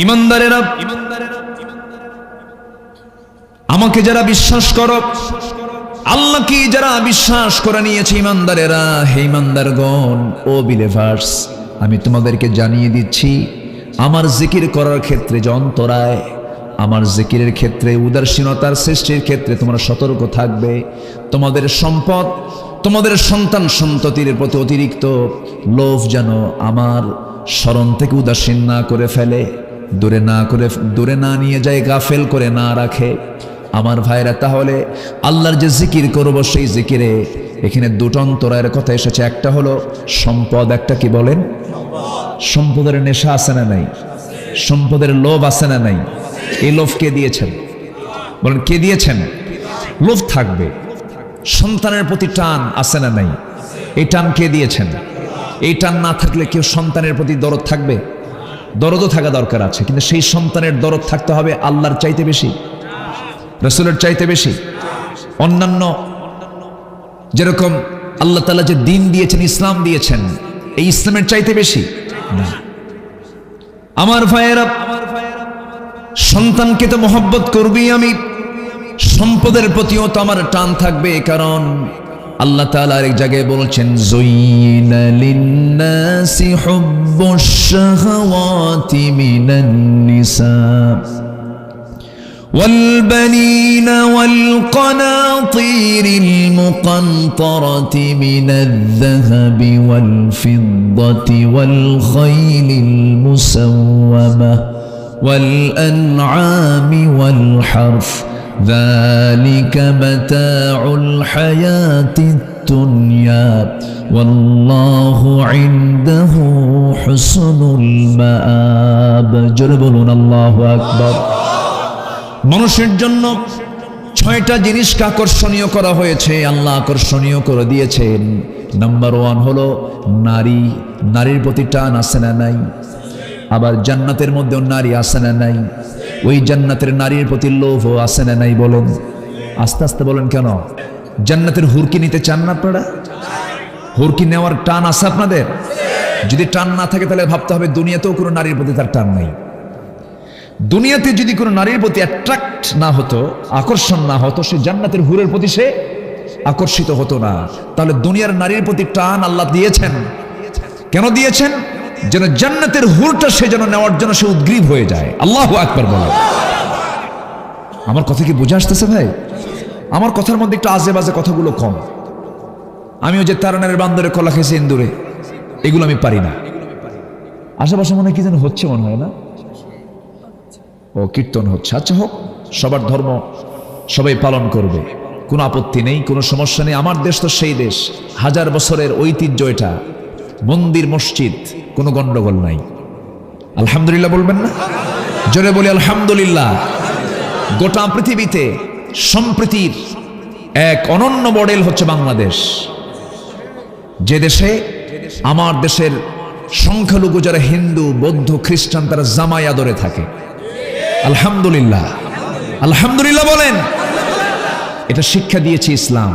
ঈমানদারেরা, আমাকে যারা বিশ্বাস করো, আল্লাহকে যারা বিশ্বাস করে নিয়েছে, ঈমানদারেরা, হে ঈমানদারগণ, ও বিলিভার্স, আমি তোমাদেরকে জানিয়ে দিচ্ছি, আমার জিকির করার ক্ষেত্রে যে অন্তরায়, আমার জিকিরের ক্ষেত্রে, উদাসীনতার সৃষ্টির ক্ষেত্রে তোমরা সতর্ক থাকবে। তোমাদের সম্পদ, তোমাদের সন্তান সন্ততির প্রতি অতিরিক্ত লোভ যেন আমার স্মরণ থেকে উদাসীন না করে ফেলে, দূরে না নিয়ে যায়, গাফেল করে না রাখে। আমার ভাইরা, তাহলে আল্লাহর যে জিকির করব, সেই জিকিরে এখানে দুটো অন্তরায়ের কথা এসেছে। একটা হলো সম্পদ, একটা কি বলেন? সম্পদের নেশা আছে না নাই? সম্পদের লোভ আছে না নাই? এই লোভ কে দিয়েছেন? বলেন, কে দিয়েছেন? লোভ থাকবে। সন্তানের প্রতি টান আছে না নাই? এই টান কে দিয়েছেন? এই টান না থাকলে কেউ সন্তানের প্রতি দরদ থাকবে? দরদও থাকা দরকার আছে, কিন্তু সেই সন্তানের দরদ থাকতে হবে আল্লাহর চাইতে বেশি, রাসূলের চাইতে বেশি, অন্যান্য যেরকম আল্লাহ তাআলা যে দিন দিয়েছেন, ইসলাম দিয়েছেন, এই ইসলামের চাইতে বেশি না। আমার ভাইয়েরা, সন্তানকে তো মহব্বত করবি আমি, সম্পদের প্রতিও তো আমার টান থাকবে, কারণ আল্লাহ তাআলা আরেক জায়গায় বলছেন, যুইনা লিন্নাসি হুব্বুশ শাহাওয়াতি মিনান নিসা والبنين والقناطير المقنطرة من الذهب والفضة والخيل المسومة والأنعام والحرث ذلك متاع الحياة الدنيا والله عنده حسن المآب। جربون الله أكبر। মানুষের জন্য 6টা জিনিসকে আকর্ষণীয় করা হয়েছে, আল্লাহ আকর্ষণীয় করে দিয়েছেন। নাম্বার 1 হলো নারী। নারীর প্রতি টান আছে না নাই? আবার জান্নাতের মধ্যেও নারী আছে না নাই? ওই জান্নাতের নারীর প্রতি লোভও আছে না নাই? বলেন, আস্তে আস্তে বলেন। কেন? জান্নাতের হুরকি নিতে চান না আপনারা? হুরকি নেওয়ার টান আছে আপনাদের? যদি টান না থাকে তাহলে ভাবতে হবে দুনিয়াতেও কোনো নারীর প্রতি তার টান নাই। দুনিয়াতে যদি কোনো নারীর প্রতি অ্যাট্রাক্ট না হতো, আকর্ষণ না হতো, সে জান্নাতের হুরের প্রতি সে আকর্ষিত হতো না। তাহলে দুনিয়ার নারীর প্রতি টান আল্লাহ দিয়েছেন। কেন দিয়েছেন? যেন জান্নাতের হুরটা সে যেন নেওয়ার জন্য সে উদ্গ্রীব হয়ে যায়। আল্লাহু আকবার বলে। আমার কথা কি বুঝে আসতেছে ভাই? আমার কথার মধ্যে একটু আজে বাজে কথাগুলো কম। আমি ওই যে তারানারের বান্দরে কলা খেয়েছি ইন্দুরে, এগুলো আমি পারি না। আশেপাশে মনে হয় কি যেন হচ্ছে, মনে হয় না? ও কীর্তন হচ্ছে। আচ্ছা, হোক, সবার ধর্ম সবাই পালন করবে, কোনো আপত্তি নেই, কোনো সমস্যা নেই। আমার দেশ তো সেই দেশ, 1000 বছরের ঐতিহ্য, এটা মন্দির মসজিদ, কোনো গন্ডগোল নাই। আলহামদুলিল্লাহ বলবেন না? জোরে বলি আলহামদুলিল্লাহ। গোটা পৃথিবীতে সম্প্রীতির এক অনন্য মডেল হচ্ছে বাংলাদেশ, যে দেশে আমার দেশের সংখ্যালঘু যারা হিন্দু, বৌদ্ধ, খ্রিস্টান, তারা জামাই আদরে থাকে। আলহামদুলিল্লাহ, আলহামদুলিল্লাহ বলেন। এটা শিক্ষা দিয়েছে ইসলাম।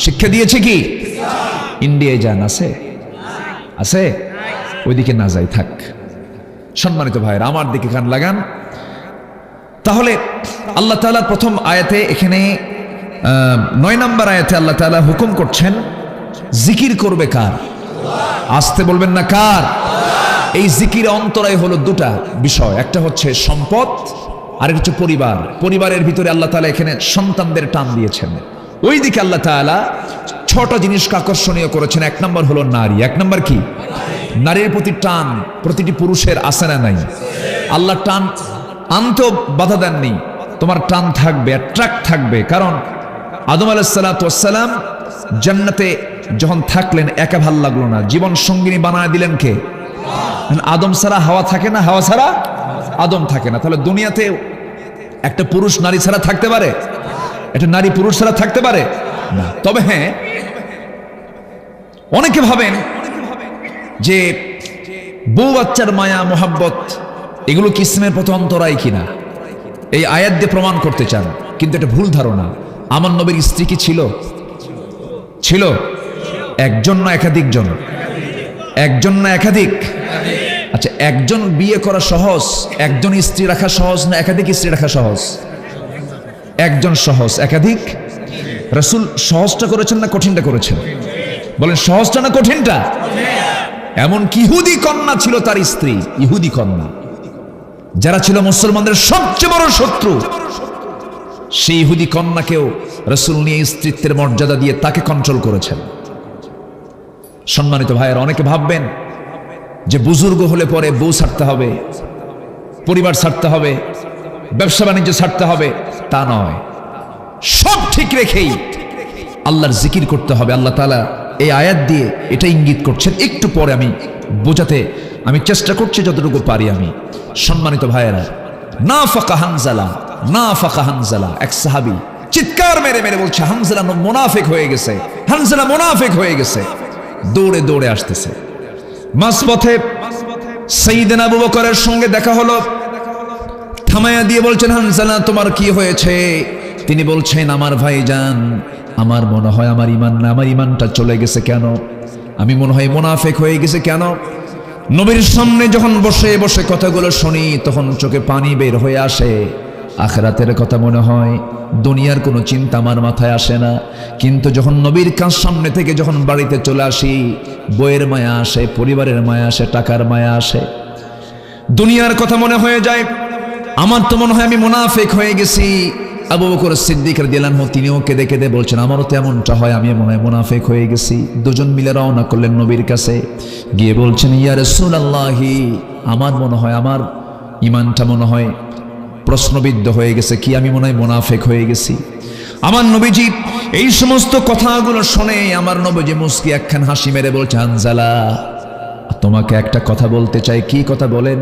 শিক্ষা দিয়েছে কি? ইন্ডিয়ায় যান, আছে? আছে? ওইদিকে না যাই, থাক। সম্মানিত ভাইরা, আমার দিকে কান লাগান। তাহলে আল্লাহ তাআলা প্রথম আয়াতে, এখানে 9 নম্বর আয়াতে আল্লাহ তাআলা হুকুম করছেন জিকির করবে কার? আসতে বলবেন না, কার? এই জিকির অন্তরায় হলো 2টা বিষয়। একটা হচ্ছে সম্পদ, আরেকটা হচ্ছে পরিবার। পরিবারের ভিতরে আল্লাহ তাআলা এখানে সন্তানদের টান দিয়েছেন। ওই দিকে আল্লাহ তাআলা 6টা জিনিসকে আকর্ষণীয় করেছেন। 1 নম্বর হলো নারী। 1 নম্বর কি? নারীর প্রতি টান প্রতিটি পুরুষের আছে না নাই? আল্লাহ টান আনতেও বাধা দেননি, তোমার টান থাকবে, অ্যাট্রাক্ট থাকবে। কারণ আদম আলাইহিস সালাতু ওয়াস সালাম জান্নাতে যখন থাকলেন, একা ভাল লাগলো না, জীবন সঙ্গিনী বানায় দিলেন কে? আদম ছাড়া হাওয়া থাকে না, হাওয়া ছাড়া আদম থাকে না। তাহলে দুনিয়াতে একটা পুরুষ নারী ছাড়া থাকতে পারে? একটা নারী পুরুষ ছাড়া থাকতে পারে না। তবে হ্যাঁ, অনেকে ভাবেন যে বউ বাচ্চার মায়া মোহাব্বত এগুলো কি ইসলামের প্রতি অন্তরায় কিনা, এই আয়াত দিয়ে প্রমাণ করতে চান, কিন্তু এটা ভুল ধারণা। আমার নবীর স্ত্রী কি ছিল? ছিল। একজন না একাধিক জন? একজন না একাধিক? আচ্ছা, একজন বিয়ে করা সহজ, একজন স্ত্রী রাখা সহজ না একাধিক স্ত্রী রাখা সহজ? একজন সহজ, একাধিক? রাসূল সহজটা করেছেন না কঠিনটা করেছেন? বলেন সহজটা না কঠিনটা? এমন কি ইহুদি কন্যা ছিল তার স্ত্রী, ইহুদি কন্যা যারা ছিল মুসলমানদের সবচেয়ে বড় শত্রু, সেই ইহুদি কন্যাকেও রাসূল নিয়ে স্ত্রীত্বের মর্যাদা দিয়ে তাকে কন্ট্রোল করেছেন। সম্মানিত ভাইয়েরা, অনেকে ভাববেন যে বুজুর্গ হলে পরে বউ ছাড়তে হবে, পরিবার ছাড়তে হবে, ব্যবসা বাণিজ্য ছাড়তে হবে। তা নয়, সব ঠিক রেখেই আল্লাহর জিকির করতে হবে। আল্লাহ তাআলা এই আয়াত দিয়ে এটা ইঙ্গিত করছেন, একটু পরে আমি বোঝাতে আমি চেষ্টা করছি যতটুকু পারি আমি। সম্মানিত ভাইয়েরা, নাফাকা হানজালা, নাফাকা হানজালা, এক সাহাবী চিৎকার মেরে মেরে বলছে হানজালা মুনাফিক হয়ে গেছে, হানজালা মুনাফিক হয়ে গেছে। দৌড়ে দৌড়ে আসতেছে, মাঝপথে সাইয়েদনা আবু বকরের সঙ্গে দেখা হলো। থামায়া দিয়ে বলছেন, হানজালা তোমার কি হয়েছে? তিনি বলছেন, আমার ভাইজান, আমার মনে হয় আমার ঈমান না, আমার ঈমানটা চলে গেছে। কেন? আমি মনে হয় মুনাফিক হয়ে গেছে। কেন? নবীর সামনে যখন বসে বসে কথাগুলো শুনি তখন চোখে পানি বের হয়ে আসে। আখিরাতের কথা মনে হয়, দুনিয়ার কোনো চিন্তা আমার মাথায় আসে না। কিন্তু যখন নবীর কাছ সামনে থেকে যখন বাড়িতে চলে আসি, বইয়ের মায়া আসে, পরিবারের মায়া আসে, টাকার মায়া আসে, দুনিয়ার কথা মনে হয়ে যায়। আমার তো মনে হয় আমি মুনাফিক হয়ে গেছি। আবু বকর সিদ্দিক রাদিয়াল্লাহু আনহু তিনিও কেঁদে কেঁদে বলছেন, আমারও তো এমনটা হয়, আমি মনে হয় মুনাফিক হয়ে গেছি। দুজন মিলে রওনা করলেন নবীর কাছে, গিয়ে বলছেন, ইয়া রাসূলুল্লাহি, আমার মনে হয় আমার ঈমানটা মনে হয় প্রশ্নবিদ্ধ হয়ে গেছে, কি আমি মনে হয় মুনাফিক হয়ে গেছি। আমার নবীজি এই সমস্ত কথাগুলো শুনে আমার নবীজি মুস্কি একখান হাসি মেরে বলছে, হানজালা তোমাকে একটা কথা বলতে চাই। কি কথা বলেন?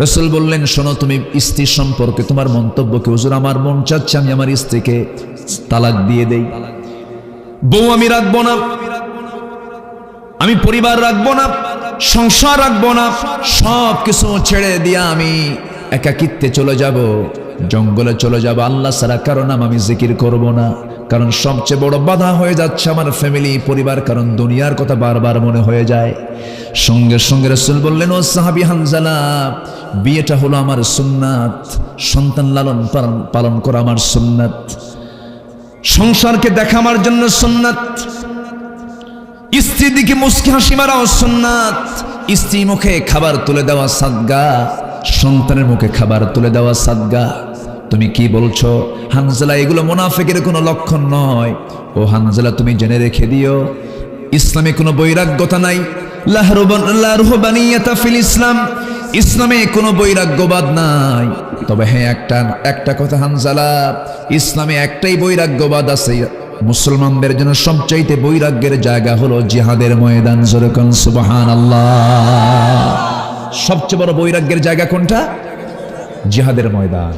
রাসূল বললেন, শোনো, তুমি স্ত্রী সম্পর্কে তোমার মন্তব্য কি? হুজুর, আমার মন চাচ্ছে আমি আমার স্ত্রীকে তালাক দিয়ে দেই, বউ আমি রাখবো না, আমি পরিবার রাখবো না, সংসার রাখবো না, সব কিছু ছেড়ে দিয়া আমি একাকিত্বে চলে যাব, জঙ্গলে চলে যাব, আল্লাহ ছাড়া কারো নাম আমি জিকির করব না। কারণ সবচেয়ে বড় বাধা হয়ে যাচ্ছে আমার ফ্যামিলি, পরিবার, কারণ দুনিয়ার কথা বারবার মনে হয়ে যায়। সঙ্গে সঙ্গে রাসূল বললেন, ও সাহাবী হানজালা, বিয়েটা হলো আমার সুন্নাত, সন্তান লালন পালন করা আমার সুন্নাত, সংসারকে দেখা আমার জন্য সুন্নাত, স্ত্রীর দিকে মুস্কি হাসি মারাও সুন্নাত, স্ত্রী মুখে খাবার তুলে দেওয়া সাদগা, সন্তানের মুখে খাবার তুলে দেওয়া সাদগা। তুমি কি বলছো হানজালা? এগুলো মুনাফিকের কোনো লক্ষণ নয়। ও হানজালা, তুমি জেনে রেখে দিও, ইসলামে কোনো বৈরাগ্যতা নাই। লা রুহবানিয়াতা ফিল ইসলাম, ইসলামে কোনো বৈরাগ্যবাদ নাই। তবে হ্যাঁ, একটা কথা হানজালা, ইসলামে একটাই বৈরাগ্যবাদ আছে। মুসলমানদের জন্য সবচাইতে বৈরাগ্যের জায়গা হলো জিহাদের ময়দান। জোরে কোন সুবহানাল্লাহ। সবচেয়ে বড় বৈরাগ্যের জায়গা কোনটা? জিহাদের ময়দান।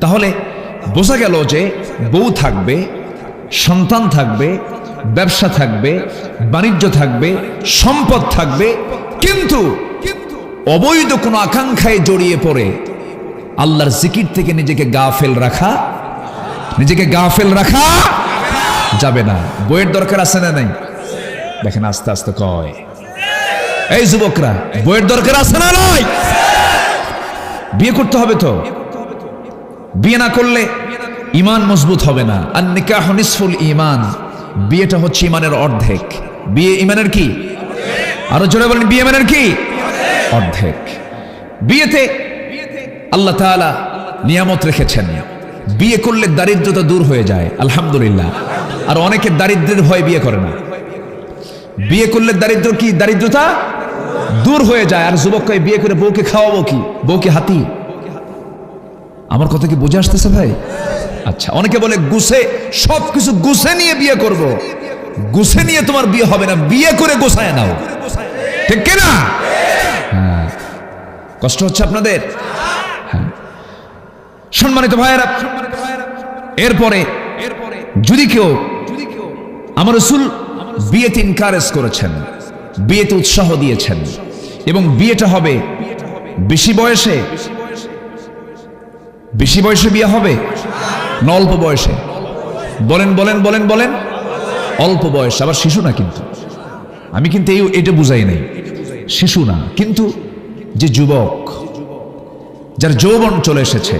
তাহলে বোঝা গেল যে বউ থাকবে, সন্তান থাকবে, ব্যবসা থাকবে, বাণিজ্য থাকবে, সম্পদ থাকবে, কিন্তু অবৈধ কোনো আকাঙ্ক্ষায় জড়িয়ে পড়ে আল্লাহর জিকির থেকে নিজেকে গাফেল রাখা যাবে না। বইয়ের দরকার আছে না নাই? দেখেন আস্তে আস্তে কয়, এই যুবকরা, বইয়ের দরকার আছে না নাই? বিয়ে করতে হবে তো। বিয়ে না করলে ঈমান মজবুত হবে না। আর নিকাহু নিসফুল ঈমান, বিয়েটা হচ্ছে ঈমানের অর্ধেক। বিয়ে ঈমানের কি? আরো জোরে বলেন, বিয়ে ঈমানের কি? অর্ধেক। বিয়েতে আল্লাহ তাআলা নিয়ামত রেখেছেন। বিয়ে করলে দারিদ্রতা দূর হয়ে যায়, আলহামদুলিল্লাহ। আর অনেকে দারিদ্রের ভয় বিয়ে করে না। বিয়ে করলে দারিদ্রতা দূর হয়ে যায়। আর যুবক কয়, বিয়ে করে বউকে খাওয়াবো কি? বউকে হাতি। আমার কথা কি বুঝে আসতেছে ভাই? আচ্ছা, অনেকে বলে সবকিছু গুছে নিয়ে বিয়ে করব। গুছে নিয়ে তোমার বিয়ে হবে না, বিয়ে করে গোছায় নাও, ঠিক কিনা? হ্যাঁ, কষ্ট হচ্ছে আপনাদের? হ্যাঁ। সম্মানিত ভাইয়েরা, এরপরে যদি কেউ, আমার রাসূল বিয়েতে ইনকারেজ করেছেন, বিয়েতে উৎসাহ দিয়েছেন, এবং বিয়েটা হবে বেশি বয়সে বিয়ে হবে না অল্প বয়সে? বলেন। অল্প বয়স, আবার শিশু না। কিন্তু আমি কিন্তু এটা বুঝাই নাই, শিশু না, কিন্তু যে যুবক, যার যৌবন চলে এসেছে,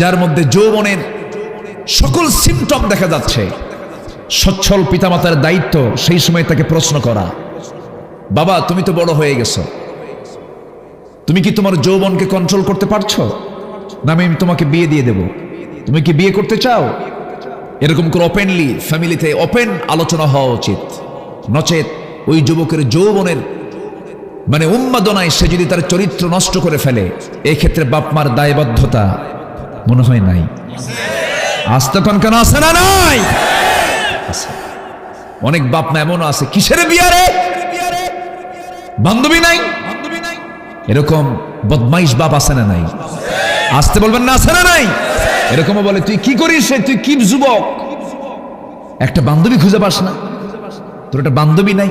যার মধ্যে যৌবনের সকল সিমটম দেখা যাচ্ছে, সচ্ছল পিতামাতার দায়িত্ব সেই সময় তাকে প্রশ্ন করা, বাবা তুমি তো বড় হয়ে গেছো, তুমি কি তোমার যৌবনকে কন্ট্রোল করতে পারছো? না আমি তোমাকে বিয়ে দিয়ে দেব, তুমি কি বিয়ে করতে চাও? এরকম করে ওপেনলি ফ্যামিলিতে ওপেন আলোচনা হওয়া উচিত। নচেত ওই যুবকের যৌবনের মানে উন্মাদনায় সে যদি তার চরিত্র নষ্ট করে ফেলে, এই ক্ষেত্রে বাপ মার দায়বদ্ধতা মনে হয় নাই? আস্তে কনকান আছে না নাই? অনেক বাপ মা এমনও আছে, কিসের বিয়ে রে, বান্ধবী নাই, এরকম বদমাইশ বাপ আছে না নাই? আসতে বলবেন না, আছে না নাই? এরকমও বলে তুই কি করিস, তুই কি যুবক, একটা বান্ধবী খুঁজে পাস না, তোর একটা বান্ধবী নাই।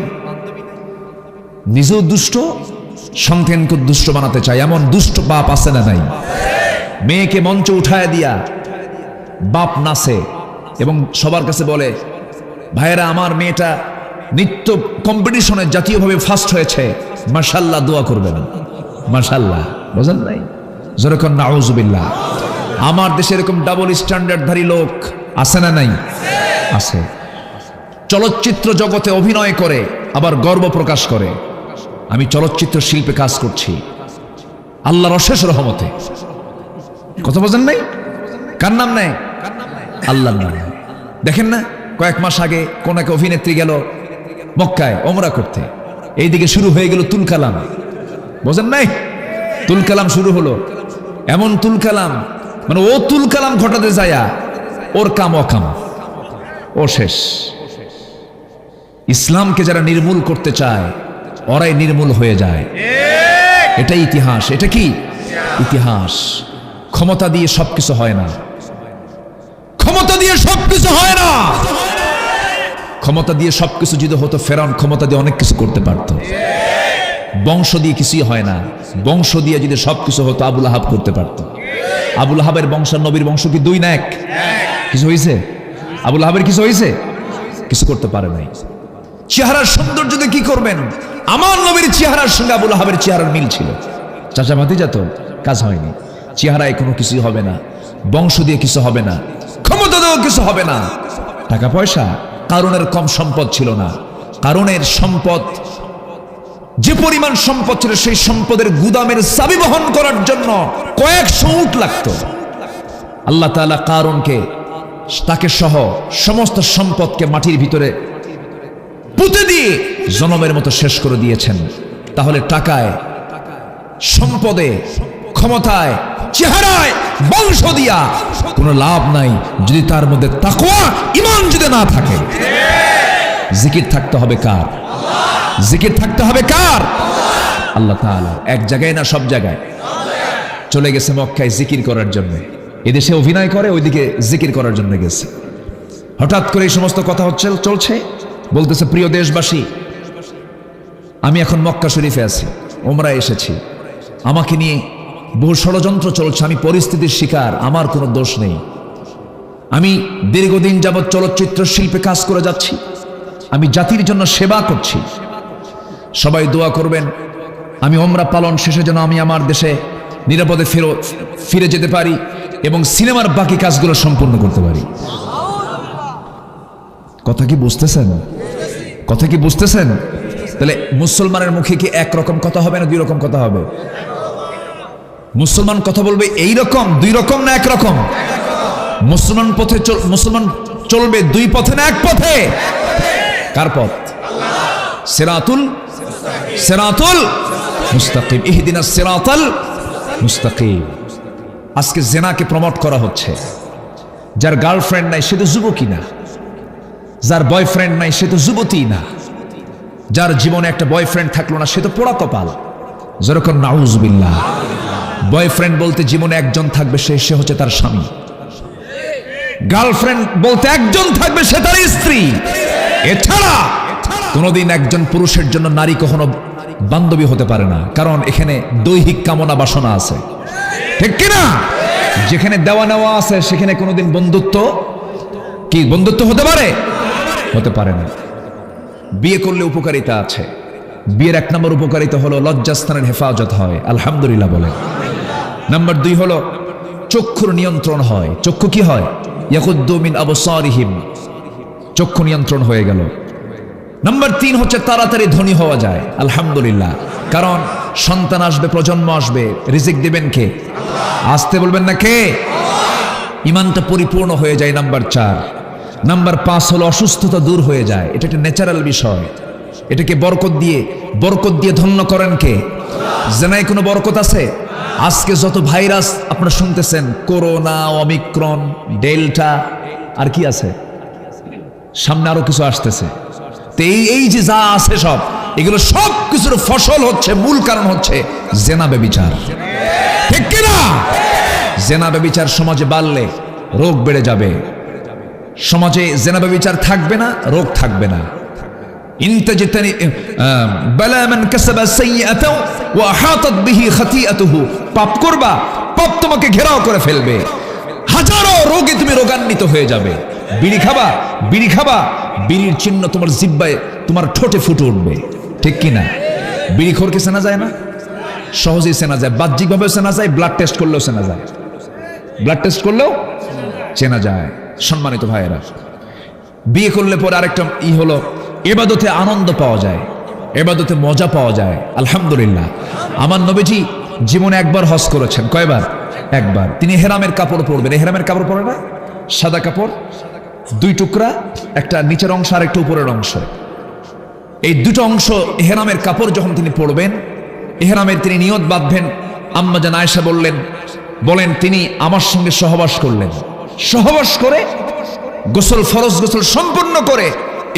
নিজেও দুষ্ট, সন্তানকে দুষ্ট বানাতে চায়, এমন দুষ্ট বাপ আছে না নাই? মেয়েকে মঞ্চ উঠায় দিয়া বাপ নাচে এবং সবার কাছে বলে, ভাইয়েরা আমার মেয়েটা নৃত্য কম্পিটিশনে জাতীয়ভাবে ফার্স্ট হয়েছে, মাশাআল্লাহ দোয়া করবেন। মাশাআল্লাহ বুঝেন নাই? যেরকম নাউজুবিল্লাহ। আমার দেশে এরকম ডাবল স্ট্যান্ডার্ডধারী লোক আছে না নাই? আছে। চলচ্চিত্র জগতে অভিনয় করে আবার গর্ব প্রকাশ করে, আমি চলচ্চিত্র শিল্পে কাজ করছি আল্লাহর অশেষ রহমতে। কথা বোঝেন নাই? কার নাম নেয়? আল্লাহর নাম। দেখেন না, কয়েক মাস আগে কোন এক অভিনেত্রী গেল মক্কায় ওমরা করতে, এইদিকে শুরু হয়ে গেল তুলকালাম। বোঝেন নাই? তুলকালাম শুরু হলো, এমন তুলকালাম মানে ও তুলকালাম ঘটাতে যায়া ওর কাম অকাম, ও শেষ। ইসলামকে যারা নির্মূল করতে চায় ওরাই নির্মূল হয়ে যায়। এটাই ইতিহাস। এটা কি ইতিহাস? ক্ষমতা দিয়ে সবকিছু হয় না, ক্ষমতা দিয়ে সবকিছু হয় না। ক্ষমতা দিয়ে সবকিছু যদি হতো, ফেরাউন ক্ষমতা দিয়ে অনেক কিছু করতে পারত। বংশ দিয়ে কিছুই হয় না, বংশ দিয়ে যদি সবকিছু হতো আবুল আহাব করতে পারত। আবুল আহাবের বংশ নবীর বংশ কি দুই না এক? কিছু হয়েছে? আবুল আহাবের কিছু হয়েছে? কিছু করতে পারে নাই। চেহারার সৌন্দর্য দিয়ে কি করবেন? আমার নবীর চেহারার সঙ্গে আবুল আহাবের চেহারার মিল ছিল। চাচা ভাতিজা তো, কাজ হয়নি। চেহারায় কোনো কিছুই হবে না, বংশ দিয়ে কিছু হবে না, ক্ষমতা দিয়েও কিছু হবে না। টাকা পয়সা, কারুনের কম সম্পদ ছিল না। কারুনের সম্পদ, যে পরিমাণ সম্পদ ছিল, সেই সম্পদের গুদামের চাবি বহন করার জন্য কয়েকশো উট লাগতো। আল্লাহ তাআলা কারুনকে, তাকে সহ সমস্ত সম্পদকে মাটির ভিতরে পুঁতে দিয়ে জনমের মতো শেষ করে দিয়েছেন। তাহলে টাকায়, সম্পদে, ক্ষমতায়, চেহারায়, বংশ দিয়া কোনো লাভ নাই যদি তার মধ্যে তাকওয়া, ঈমান যদি না থাকে। জিকির থাকতে হবে কার? জিকির থাকতে হবে কার? আল্লাহ তাআলা। এক জায়গায় না, সব জায়গায়। চলে গেছে মক্কায় জিকির করার জন্য। এদেশে অভিনয় করে, ওইদিকে জিকির করার জন্য গেছে। হঠাৎ করে এই সমস্ত কথা চলছে, বলতেছে, প্রিয় দেশবাসী, আমি এখন মক্কা শরীফে আছি, ওমরায় এসেছি, আমাকে নিয়ে বহু ষড়যন্ত্র চলছে, আমি পরিস্থিতির শিকার, আমার কোনো দোষ নেই। আমি দীর্ঘদিন যাবৎ চলচ্চিত্র শিল্পে কাজ করে যাচ্ছি, আমি জাতির জন্য সেবা করছি। সবাই দোয়া করবেন আমি ওমরা পালন শেষে যেন আমি আমার দেশে নিরাপদে ফিরে যেতে পারি এবং সিনেমার বাকি কাজগুলো সম্পূর্ণ করতে পারি। কথা কি বুঝতেছেন? কথা কি বুঝতেছেন? তাহলে মুসলমানের মুখে কি একরকম কথা হবে না দুই রকম কথা হবে? মুসলমান কথা বলবে এই রকম, দুই রকম না একরকম? মুসলমান চলবে দুই পথে না এক পথে? কার পথ? সিরাতুল মুস্তাকিম, ইহদিনাস সিরাতাল মুস্তাকিম। আজকে জিনাকে প্রমোট করা হচ্ছে। যার গার্লফ্রেন্ড নাই সে তো যুবকই না, যার বয়ফ্রেন্ড নাই সে তো যুবতী না, যার জীবনে একটা বয়ফ্রেন্ড থাকলো না সে তো পোড়া কপাল। যেরকম নাউজুবিল্লাহ। বয়ফ্রেন্ড বলতে জীবনে একজন থাকবে, সে হচ্ছে তার স্বামী। গার্লফ্রেন্ড বলতে একজন থাকবে, সে তার স্ত্রী। এছাড়া কোনোদিন একজন পুরুষের জন্য নারী কখনো বান্ধবী হতে পারে না, কারণ এখানে দৈহিক কামনা বাসনা আছে, ঠিক কিনা? যেখানে দেওয়া নেওয়া আছে সেখানে কোনোদিন বন্ধুত্ব হতে পারে? হতে পারে না। বিয়ে করলে উপকারিতা আছে, বিয়ের 1 নম্বর উপকারিতা হলো লজ্জাস্থানের হেফাজত হয়, আলহামদুলিল্লাহ বলে। নাম্বার 2 হলো চক্ষুর নিয়ন্ত্রণ হয়। চক্ষু কি হয়? ইয়াকুদ্দু মিন আবসারিহিম, চক্ষু নিয়ন্ত্রণ হয়ে গেল। নাম্বার 3 হচ্ছে তাড়াতাড়ি ধনী হওয়া যায়, আলহামদুলিল্লাহ। কারণ সন্তান আসবে, প্রজন্ম আসবে, রিজিক দিবেন কে? আসতে বলবেন না কে? ইমানটা পরিপূর্ণ হয়ে যায়। নাম্বার 4। নাম্বার 5 হলো অসুস্থতা দূর হয়ে যায়। এটা একটা ন্যাচারাল বিষয়। এটাকে বরকত দিয়ে ধন্য করেন কে? জেনায় কোনো বরকত আছে? আজকে যত ভাইরাস আপনারা শুনতেছেন, করোনা, অমিক্রন, ডেল্টা, আর কি আছে, সামনে আরো কিছু আসতেছে। তো এই যে যা আছে সব, এগুলো সব কিছুর ফসল হচ্ছে, মূল কারণ হচ্ছে জেনা ব্যভিচার, ঠিক কিনা? জেনা ব্যভিচার সমাজে বাড়লে রোগ বেড়ে যাবে। সমাজে জেনা ব্যভিচার থাকবে না, রোগ থাকবে না। ইনতাজতানি বালা মান কাসাবা সাইয়্যাতাও ওয়া আহাতাত বিহি খাতিআতুহু, পাপ করবা, পাপ তোমাকে ঘেরাও করে ফেলবে। হাজারো রোগে তুমি রোগান্বিত হয়ে যাবে। বিড়ি খাবা, বিড়ির চিহ্ন তোমার জিহ্বায়, তোমার ঠোঁটে ফুটে উঠবে, ঠিক কিনা? বিড়িখোরকে চেনা যায় না? সহজেই চেনা যায়, বাহ্যিকভাবেও চেনা যায়, ব্লাড টেস্ট করলেও চেনা যায়। ব্লাড টেস্ট করলেও চেনা যায়। সম্মানিত ভাইয়েরা, বিয়ে করলে পরে আরেকটা হলো, ইবাদতে আনন্দ পাওয়া যায়, ইবাদতে মজা পাওয়া যায়, আলহামদুলিল্লাহ। আমার নবীজি জীবনে একবার হজ করেছেন। কয়বার? একবার। তিনি হেরামের কাপড় পরবেন। হেরামের কাপড় পরে না, সাদা কাপড়, 2 টুকরা, একটা নিচের অংশ আর একটা উপরের অংশ। এই 2টো অংশ ইহরামের কাপড় যখন তিনি পরবেন, ইহরামের তিনি নিয়ত বাঁধবেন। আম্মা জান আয়েশা বলেন তিনি আমার সঙ্গে সহবাস করলেন। সহবাস করে ফরজ গোসল সম্পূর্ণ করে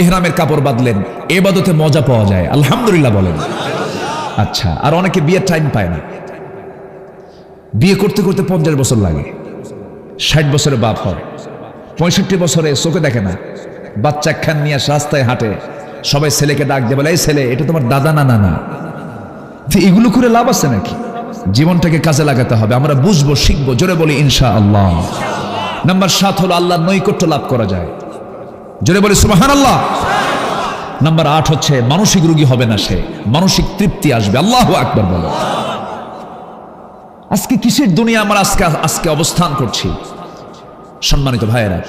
ইহরামের কাপড় বাঁধলেন। ইবাদতে মজা পাওয়া যায়, আলহামদুলিল্লাহ বলেন। আচ্ছা, আর অনেকে বিয়ের টাইম পায় না। বিয়ে করতে করতে 50 বছর লাগে। 60 বছরে বাপ হয়, 65 বছরে চোখে দেখে না, বাচ্চা খান নিয়ে রাস্তায় হাঁটে, সবাই ছেলেকে ডাক দিয়ে বলে, এই ছেলে, এটা তোমার দাদা না নানা। এগুলো করে লাভ আছে নাকি? জীবনটাকে কাজে লাগাতে হবে। আমরা বুঝবো, শিখবো, জোরে বলি ইনশাআল্লাহ। নাম্বার 7 হলো আল্লাহর নৈকট্য লাভ করা যায়, জোরে বলি সুবহানাল্লাহ। নাম্বার 8 হচ্ছে মানসিক রোগী হবে না সে, মানসিক তৃপ্তি আসবে। আল্লাহু আকবার বলো। আজকে কিসের দুনিয়া আমরা আজকে অবস্থান করছি? সম্মানিত ভাইয়েরা,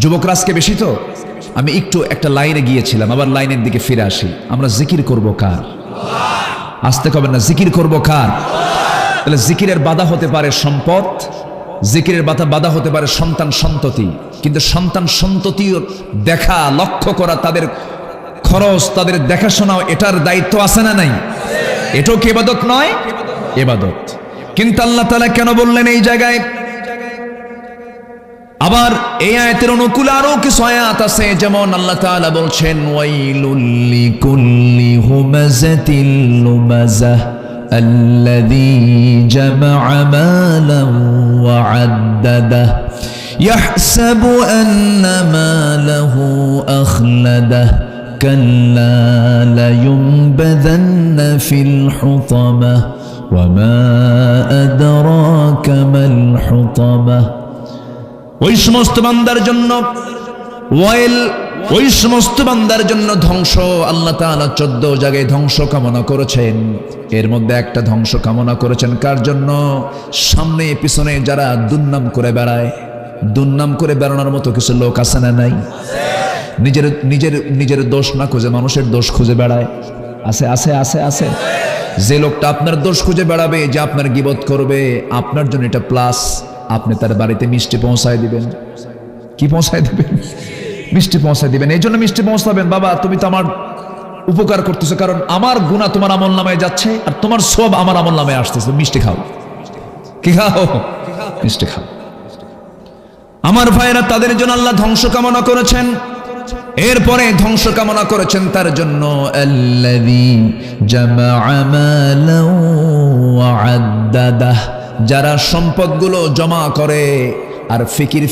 যুবকরা আজকে বেশি তো। আমি একটু একটা লাইনে গিয়েছিলাম, আবার লাইনের দিকে ফিরে আসি। আমরা জিকির করব কার? আসতে কবে না, জিকির করব কার? তাহলে জিকিরের বাধা হতে পারে সম্পদ, জিকিরের বাধা হতে পারে সন্তান সন্ততি, কিন্তু সন্তান সন্ততি দেখা, লক্ষ্য করা, তাদের খরচ, তাদের দেখাশোনাও, এটার দায়িত্ব আছে না নাই? এটাও কি ইবাদত নয়? ইবাদত। কিন্তু আল্লাহ তাআলা কেন বললেন এই জায়গায়? আবার এই আয়াতের অনুকূলে আরো কিছু আয়াত আছে, যেমন আল্লাহ তাআলা বলছেন, ওয়াইলুল লিকুল্লি হুমাযাতিল লুমাযাহ আল্লাযী জামা'a মালান ওয়া আদ্দাদাহ ইয়াহসাবু আন্না মালাহু আখলাদাহ কাল্লা লায়ুনবাযান্না ফিল হুতামাহ ওয়া মা আদরাকা মাল হুতামাহ। ওই সমস্ত বান্দার জন্য ওয়াইল, ওই সমস্ত বান্দার জন্য ধ্বংস। আল্লাহ তাআলা 14 জায়গায় ধ্বংস কামনা করেছেন। এর মধ্যে একটা ধ্বংস কামনা করেছেন কার জন্য? সামনে পিছনে যারা দুর্নাম করে বেড়ায়। দুর্নাম করে বেড়ানোর মতো কিছু লোক আছে না নাই? নিজের দোষ না খুঁজে মানুষের দোষ খুঁজে বেড়ায়। আছে। যে লোকটা আপনার দোষ খুঁজে বেড়াবে, যে আপনার গীবত করবে, আপনার জন্য এটা প্লাস। আপনি তার বাড়িতে মিষ্টি পৌঁছায় দিবেন। কি পৌঁছায় দিবেন? মিষ্টি পৌঁছায় দিবেন। এই জন্য মিষ্টি পৌঁছাবেন, বাবা তুমি তো আমার উপকার করতেছো, কারণ আমার গুনাহ তোমার আমল নামায় যাচ্ছে, আর তোমার সব আমার আমল নামায় আসতেছে। মিষ্টি খাও। কি খাও? মিষ্টি খাও। আমার ভাইরা, তাদের জন্য আল্লাহ ধ্বংস কামনা করেছেন। এরপরে ধ্বংস কামনা করেছেন তার জন্য, আল্লাযী জামা'a মালান ওয়া আদ্দাদাহ, যারা সম্পদগুলো জমা করে আর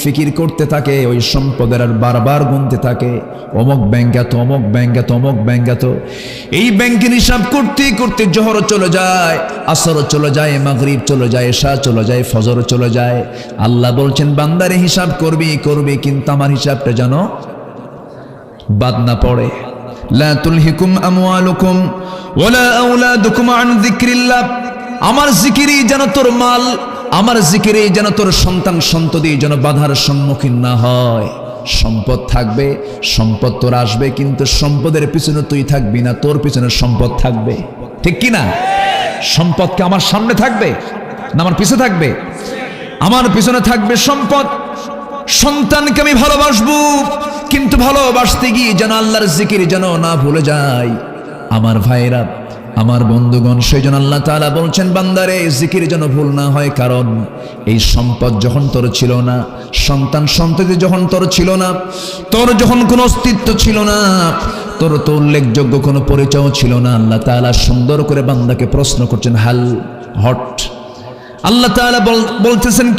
ফিকির করতে থাকে, ওই সম্পদের আর বারবার গুনতে থাকে, অমুক ব্যাংক এত, অমুক ব্যাংক এত, অমুক ব্যাংক এত। এই ব্যাংকের হিসাব করতে করতে জোহর চলে যায়, আসর চলে যায়, মাগরিব চলে যায়, এশা চলে যায়, ফজর চলে যায়। আল্লাহ বলছেন, বান্দারে হিসাব করবি, কিন্তু আমার হিসাবটা যেন বাদ না পড়ে। লা তুলহিকুম আমওয়ালুকুম ওয়ালা আওলাদুকুম আন যিকরিল্লাহ। আমার জিকিরই যেন তোর মাল, আমার জিকিরই যেন তোর সন্তান সন্ততি যেন বাধার সম্মুখীন না হয়। সম্পদ থাকবে, সম্পদ তোর আসবে, কিন্তু সম্পদের পিছনে তুই থাকবি না, তোর পিছনে সম্পদ থাকবে। ঠিক কি না? সম্পদকে আমার সামনে থাকবে না আমার পিছে থাকবে? আমার পিছনে থাকবে সম্পদ। সন্তানকে আমি ভালোবাসবো, কিন্তু ভালোবাসতে গিয়ে যেন আল্লাহর জিকির যেন না ভুলে যাই। আমার ভাইরা, আমার বন্ধুগণ, সেই জন্য আল্লাহ তাআলা বলছেন বান্দারে জিকির যেন ভুল না হয়। কারণ এই সম্পদ যখন তোর ছিল না, সন্তান সন্ততি যখন তোর ছিল না, তোর যখন কোনো অস্তিত্ব ছিল না, তোর তো উল্লেখযোগ্য কোনো পরিচয় ছিল না, আল্লাহ তাআলা সুন্দর করে বান্দাকে প্রশ্ন করছেন হাল হট। আল্লাহ তাআলা বলতেছেন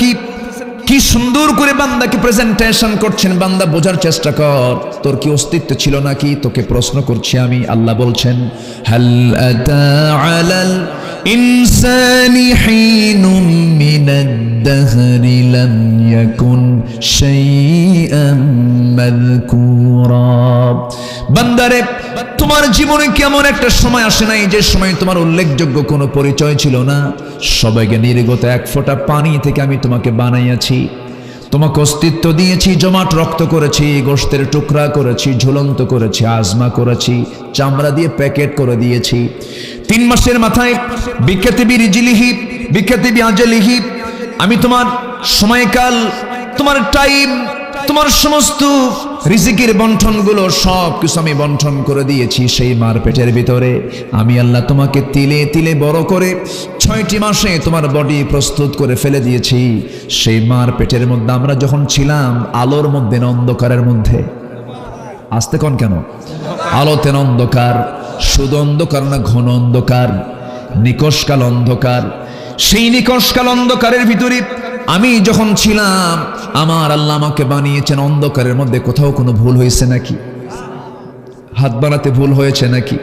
কি সুন্দর করে বান্দাকে প্রেজেন্টেশন করছেন। বান্দা বোঝার চেষ্টা কর, তোর কি অস্তিত্ব ছিল নাকি, তোকে প্রশ্ন করছি আমি। আল্লাহ বলছেন হাল আতা আলাল ইনসানি হিনুম মিনাদ দাহরি লাম ইয়াকুন শাইআম মাযকুরা। বান্দারে, তোমার জীবনে কেমন একটা সময় আসে নাই যে সময় তোমার উল্লেখযোগ্য কোনো পরিচয় ছিল না? সবাইকে নির্গত এক ফোঁটা পানি থেকে আমি তোমাকে বানাইয়াছি, তোমাকে অস্তিত্ব দিয়েছি, জমাট রক্ত করেছি, গোশতের টুকরা করেছি, ঝুলন্ত করেছি, আজমা করেছি, চামড়া দিয়ে প্যাকেট করে দিয়েছি। 3 মাসের মাথায় বিকাতিবি রিজলিহি বিকাতিবি আজলিহি, আমি তোমার সময়কাল, তোমার টাইম, তোমার সমস্ত রিজিকের বন্টনগুলো সব কিছু আমি বন্টন করে দিয়েছি সেই মার পেটের ভিতরে। আমি আল্লাহ তোমাকে তিলে তিলে বড় করে 6টি মাসে তোমার বডি প্রস্তুত করে ফেলে দিয়েছি। সেই মার পেটের মধ্যে আমরা যখন ছিলাম আলোর মধ্যে না অন্ধকারের মধ্যে? আসতে কোন কেন? আলোতে না অন্ধকার? শুধু অন্ধকার না, ঘন অন্ধকার, নিকশকাল অন্ধকার। সেই নিকশকাল অন্ধকারের ভিতরে আমি যখন ছিলাম, আমার আল্লাহ আমাকে বানিয়েছেন অন্ধকারের মধ্যে। কোথাও কোনো ভুল হয়েছে নাকি? হাত বানাতে ভুল হয়েছে নাকি?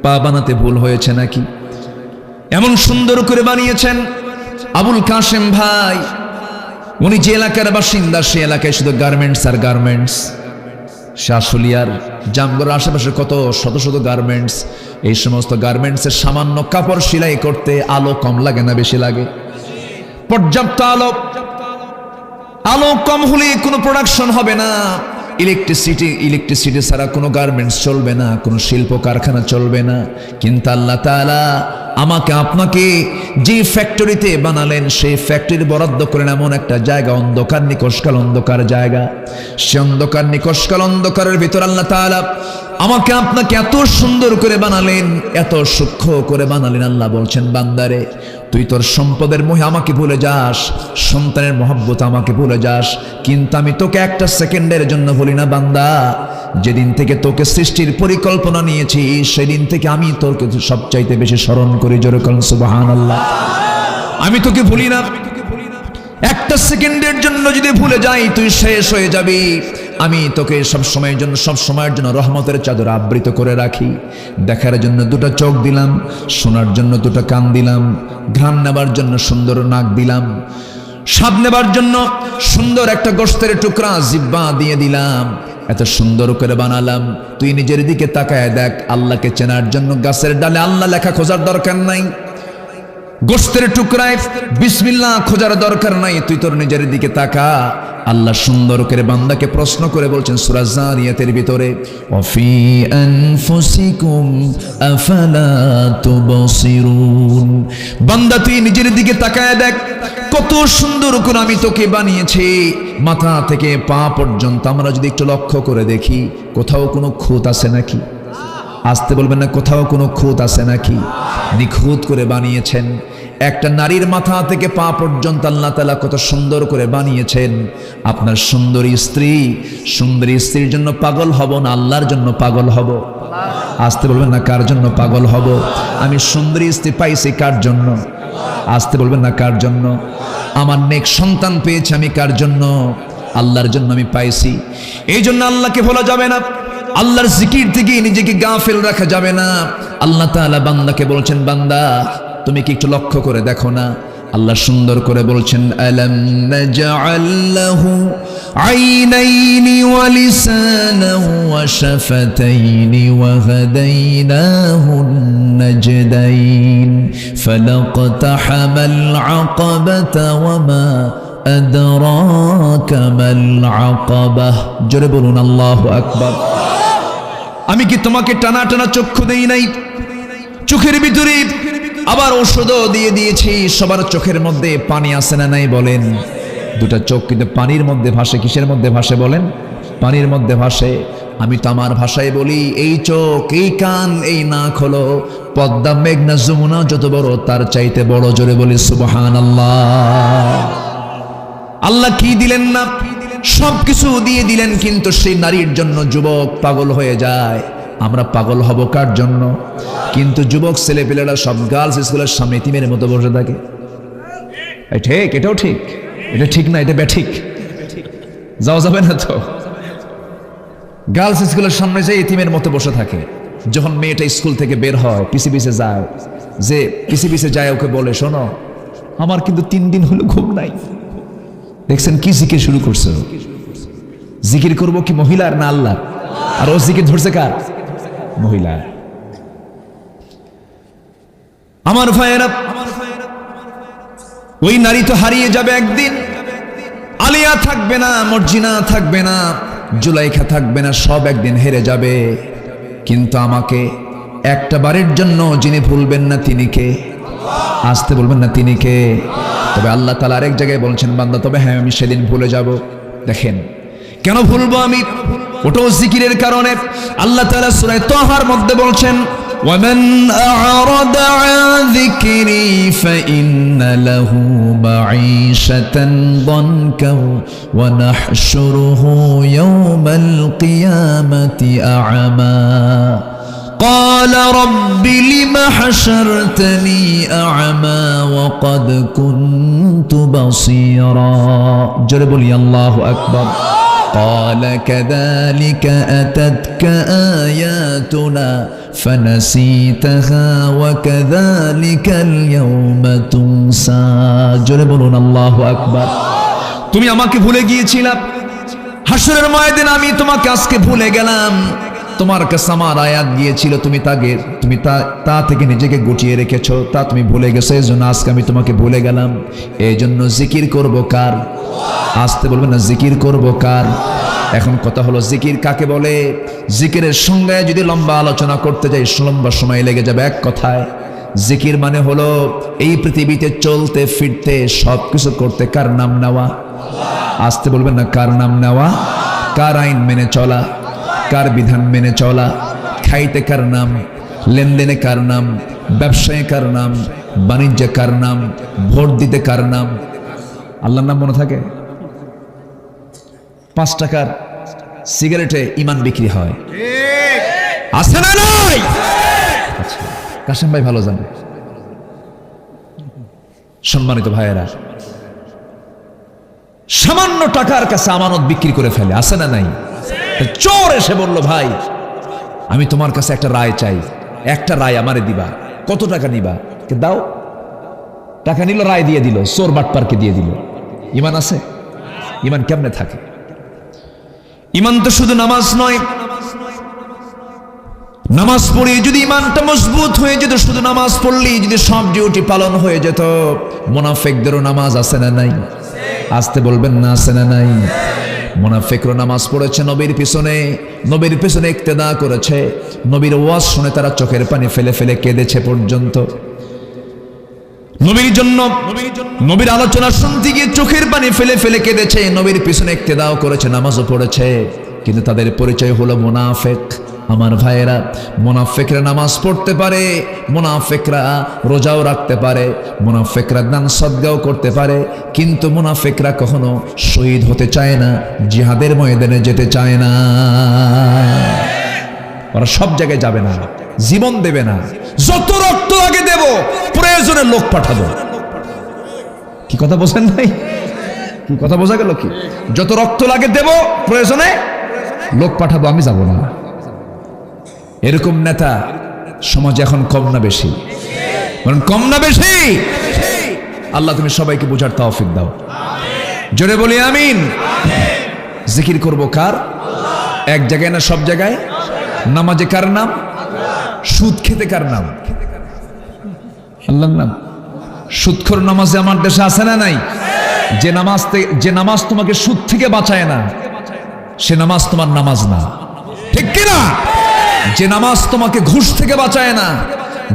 পা বানাতে ভুল হয়েছে নাকি? এমন সুন্দর করে বানিয়েছেন। আবুল কাশেম ভাই, উনি যে এলাকার বাসিন্দা, সে এলাকায় শুধু গার্মেন্টস আর গার্মেন্টস। শাশুলিয়ার জামগড় আশেপাশে কত শত শত গার্মেন্টস। এই সমস্ত গার্মেন্টসের সামান্য কাপড় সেলাই করতে আলো কম লাগে না বেশি লাগে? পর্যাপ্ত আলো কম হলে কোনো প্রোডাকশন হবে না। ইলেকট্রিসিটি ছাড়া কোনো গার্মেন্টস চলবে না, কোনো শিল্প কারখানা চলবে না। কিন্তু আল্লাহ তাআলা আমাকে আপনাকে যে ফ্যাক্টরিতে বানালেন, সেই ফ্যাক্টরি বরাদ্দ করেন এমন একটা জায়গা, অন্ধকার নিকশকাল অন্ধকার জায়গা। সে অন্ধকার নিকশকাল অন্ধকারের ভিতর আল্লাহ তাআলা আমাকে আপনাকে এত সুন্দর করে বানালেন, এত সূক্ষ্ম করে বানালেন। আল্লাহ বলছেন বান্দারে, তুই তোর সম্পদের মোহে আমাকে ভুলে যাস, সন্তানের মহব্বত আমাকে ভুলে যাস, কিন্তু আমি তোকে একটা সেকেন্ডের জন্য ভুলি না বান্দা। যেদিন থেকে তোকে সৃষ্টির পরিকল্পনা নিয়েছি, সেদিন থেকে আমি তোকে সবচাইতে বেশি স্মরণ করি। জোরে বলেন সুবহানাল্লাহ। আমি তোকে ভুলি না। একটা সেকেন্ডের জন্য যদি ভুলে যাই, তুই শেষ হয়ে যাবি। আমি তোকে সব সময়ের জন্য রহমতের চাদর আবৃত করে রাখি। দেখার জন্য 2টা চোখ দিলাম, শোনার জন্য 2টা কান দিলাম, ঘ্রাণ নেবার জন্য সুন্দর নাক দিলাম, স্বাদ নেবার জন্য সুন্দর একটা গোশতের টুকরা জিহ্বা দিয়ে দিলাম। এত সুন্দর করে বানালাম, তুই নিজের দিকে তাকায় দেখ। আল্লাহকে চেনার জন্য গাছের ডালে আল্লাহ লেখা খোঁজার দরকার নাই, গোশতের টুকরায় বিসমিল্লাহ খোঁজার দরকার নাই। তুই তোর নিজের দিকে তাকা। আল্লাহ সুন্দর করে বান্দাকে প্রশ্ন করে বলছেন সূরা জারিয়াতের ভিতরে, ওয়াফি আনফুসিকুম আফালা তুবসিরুন। বান্দা তুই নিজের দিকে তাকায় দেখ, কত সুন্দর করে আমি তোকে বানিয়েছি। মাথা থেকে পা পর্যন্ত আমরা যদি একটু লক্ষ্য করে দেখি, কোথাও কোনো খুঁত আছে নাকি? আসতে বলবেন না, কোথাও কোনো খুঁত আছে নাকি? নিখুঁত করে বানিয়েছেন। একটা নারীর মাথা থেকে পা পর্যন্ত আল্লাহ তাআলা কত সুন্দর করে বানিয়েছেন। আপনার সুন্দরী স্ত্রীর জন্য পাগল হব না, আল্লাহর জন্য পাগল হব? আসতে বলবেন না, কার জন্য পাগল হব? আমি সুন্দরী স্ত্রী পাইছি কার জন্য? আসতে বলবেন না, কার জন্য? আমার নেক সন্তান পেয়েছি আমি কার জন্য? আল্লাহর জন্য আমি পাইছি। এই জন্য আল্লাহকে ভোলা যাবে না, আল্লাহর জিকির থেকে নিজেকে গাফেল রাখা যাবে না। আল্লাহ তাআলা বান্দাকে বলছেন, বান্দা তুমি কি একটু লক্ষ্য করে দেখো না, আল্লাহ সুন্দর করে বলছেন আলাম নাজআল লাহু আইনাইনি ওয়া লিসানান ওয়া শাফাতাইনি ওয়া হাদাইনাহুন নাজদাইন ফালাকতাহামাল আকাবাতা ওয়া মা আদরাকা মাল আকাবাহ। জোরে বলুন আল্লাহু আকবার। আমি কি তোমাকে টানা টানা চক্ষু দেই নাই? চোখের ভিতরে আবার ঔষধও দিয়ে দিয়েছি। সবার চোখের মধ্যে পানি আসে না নাই বলেন? দুটা চোখ কিন্তু পানির মধ্যে ভাসে। কিসের মধ্যে ভাসে বলেন? পানির মধ্যে ভাসে। আমি তো আমার ভাষায় বলি, এই চোখ, এই কান, এই নাক হলো পদ্মা, মেঘনা, যমুনা যত বড় তার চাইতে বড়। জোরে বলি সুবহানাল্লাহ। আল্লাহ কি দিলেন না? সবকিছু দিয়ে দিলেন, কিন্তু সেই নারীর জন্য যুবক পাগল হয়ে যায়। আমরা পাগল হব কার জন্য? কিন্তু যুবক ছেলেপেলেরা সব গার্লস স্কুলের সামনে ইতিমের মতো বসে থাকে। ঠিক, এটাও ঠিক, এটা ঠিক না, এটা ব্যাঠিক, যাওয়া যাবে না তো। গার্লস স্কুলের সামনে যে ইতিমের মতো বসে থাকে। যখন মেয়েটা স্কুল থেকে বের হয়, পিছে পিছে যায়, যে পিছে পিছে যায় ওকে বলে, শোনো আমার কিন্তু 3 দিন হলো ঘুম নাই। দেখছেন কি জিকির শুরু করছে? জিকির করবো কি মহিলার না আল্লাহ? আর ও জিকির ধরছে কার? মহিলা। আমার ভাইয়েরা, ওই নারী তো হারিয়ে যাবে একদিন। আলিয়া থাকবে না, মর্জিনা থাকবে না, জুলাইখা থাকবে না, সব একদিন হেরে যাবে। কিন্তু আমাকে একটা বারের জন্য যিনি ভুলবেন না তিনি কে? আসতে বলবেন না তিনি কে? তবে আল্লাহ তাআলা আরেক জায়গায় বলছেন, বান্দা তবে হ্যাঁ আমি সেদিন ভুলে যাব। দেখেন কেন ভুলবো আমি? ওটাও জিকিরের কারণে। আল্লাহ তাআলা সূরা তাহার মধ্যে বলছেন, وَمَنْ أَعْرَضَ عَنْ ذِكْرِي فَإِنَّ لَهُ مَعِيشَةً ضَنكًا وَنَحْشُرُهُ يَوْمَ الْقِيَامَةِ أَعْمَى قال رب لم حشرتني أعمى وقد كنت بصيرا جرب لي الله أكبر قال كذلك أتتك آياتنا فنسيتها وكذلك اليوم تنسى جرب لنا الله أكبر তুমি আমাকে ভুলে গিয়েছিলা হাসরের ময়দানে আমি তোমাকে আজকে ভুলে গেলাম তোমার কাছে আমার আয়াত গিয়েছিল তুমি তা থেকে নিজেকে গুটিয়ে রেখেছো তা তুমি ভুলে গেছো এজন্য আজকে আমি তোমাকে ভুলে গেলাম এইজন্য জিকির করব কার আসতে বলবেন না জিকির করব কার এখন কথা হলো জিকির কাকে বলে জিকিরের সংজ্ঞায় যদি লম্বা আলোচনা করতে যাই লম্বা সময় লেগে যাবে এক কথায় জিকির মানে হলো এই পৃথিবীতে চলতে ফিরতে সবকিছু করতে কার নাম নেওয়া আসতে বলবেন না কার নাম নেওয়া কার আইন মেনে চলা কার বিধান মেনে চলা খাইতে কার নাম লেনদেনে কার নাম ব্যবসায় কার নাম বাণিজ্যে কার নাম ভোট দিতে কার নাম আল্লাহর নাম মনে থাকে 5 টাকার সিগারেটে ঈমান বিক্রি হয় আছে না নাই আচ্ছা কাশেম ভাই ভালো জানে সম্মানিত ভাইয়েরা সামান্য টাকার কাছে আমানত বিক্রি করে ফেলে আছে না নাই চোর এসে বলল ভাই আমি তোমার কাছে একটা রায় চাই একটা রায় আমারে দিবা কত টাকা নিবা কে দাও টাকা নিল রায় দিয়ে দিল চোর বাটপারকে দিয়ে দিল ঈমান আছে ঈমান কেমনে থাকে ঈমান তো শুধু নামাজ নয় নামাজ পড়ে যদি ঈমানটা মজবুত হয়ে যেত শুধু নামাজ পড়লেই যদি সব ডিউটি পালন হয়ে যেত মুনাফিকদেরও নামাজ আছে না নাই আসতে বলবেন না আছে না নাই মুনাফিকরা নামাজ পড়েছে নবীর পিছনে ইক্তেদা করেছে নবীর ওয়াজ শুনে তারা চোখের পানি ফেলে ফেলে কেঁদেছে পর্যন্ত নবীর আলোচনা শুনতে গিয়ে চোখের পানি ফেলে ফেলে কেঁদেছে নবীর পিছনে ইক্তেদাও করেছে নামাজও পড়েছে কিন্তু তাদের পরিচয় হলো মুনাফিক আমার ভাইয়েরা মুনাফিকরা নামাজ পড়তে পারে মুনাফিকরা রোজাও রাখতে পারে মুনাফিকরা দান সদকাও করতে পারে কিন্তু মুনাফিকরা কখনো শহীদ হতে চায় না জিহাদের ময়দানে যেতে চায় না ওরা সব জায়গায় যাবে না জীবন দেবে না যত রক্ত লাগে দেব প্রয়োজনে লোক পাঠাবো কি কথা বোঝেন নাই কি কথা বোঝা গেল কি যত রক্ত লাগে দেব প্রয়োজনে লোক পাঠাবো আমি যাব না এরকম নেতা সমাজে এখন কম না বেশি বলেন কম না বেশি আল্লাহ তুমি সবাইকে বোঝার তৌফিক দাও, জোরে বলি আমিন। জিকির করব কার? এক জায়গায় না সব জায়গায়? নামাজে কার নাম? সুদ খেতে কার নাম? আল্লাহর নাম। সুদখোর নামাজে আমার দেশে আছে না নাই? যে নামাজ তোমাকে সুদ থেকে বাঁচায় না সে নামাজ তোমার নামাজ না, ঠিক কিনা? যে নামাজ তোমাকে ঘুষ থেকে বাঁচায় না,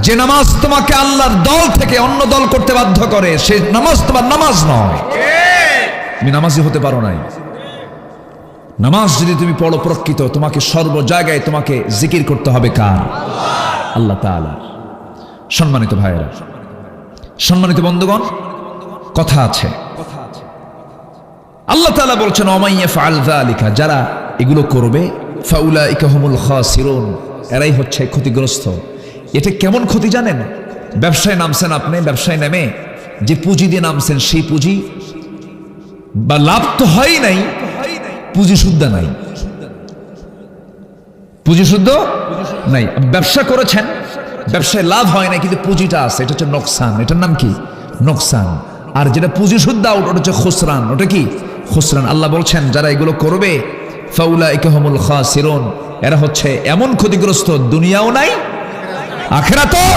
যে নামাজ তোমাকে আল্লাহর দল থেকে অন্য দল করতে বাধ্য করে, সে নামাজ তোমার নামাজ নয়। তুমি নামাজি হতে পারো নাই। নামাজ যদি তুমি পড়ো প্রকৃত, তোমাকে সর্ব জায়গায় তোমাকে জিকির করতে হবে কার? আল্লাহ তাআলা। সম্মানিত ভাইয়েরা, সম্মানিত বন্ধুগণ, কথা আছে, আল্লাহ তাআলা বলছেন ওমাইয়া ফাআল যালিকা, যারা এগুলো করবে ফাউলাইকা হুমুল খাসিরুন, এরাই হচ্ছে ক্ষতিগ্রস্ত। এটা কেমন ক্ষতি জানেন? ব্যবসায় নামছেন আপনি, ব্যবসায় নেমে যে পুঁজি দিয়ে নামছেন সেই পুঁজি বা লাভ তো হয় নাই, পুঁজি শুদ্ধ নাই, পুঁজি শুদ্ধ নাই। ব্যবসা করেছেন, ব্যবসায় লাভ হয় না কিন্তু পুঁজিটা আছে, এটা হচ্ছে নোকসান। এটার নাম কি? নোকসান। আর যেটা পুঁজি শুদ্ধ ওটা হচ্ছে খুসরান। ওটা কি? খুসরান। আল্লাহ বলছেন যারা এগুলো করবে ফাউলাইকা হুমুল খাসিরুন, এরা হচ্ছে এমন ক্ষতিগ্রস্ত, দুনিয়াও নাই আখিরাতও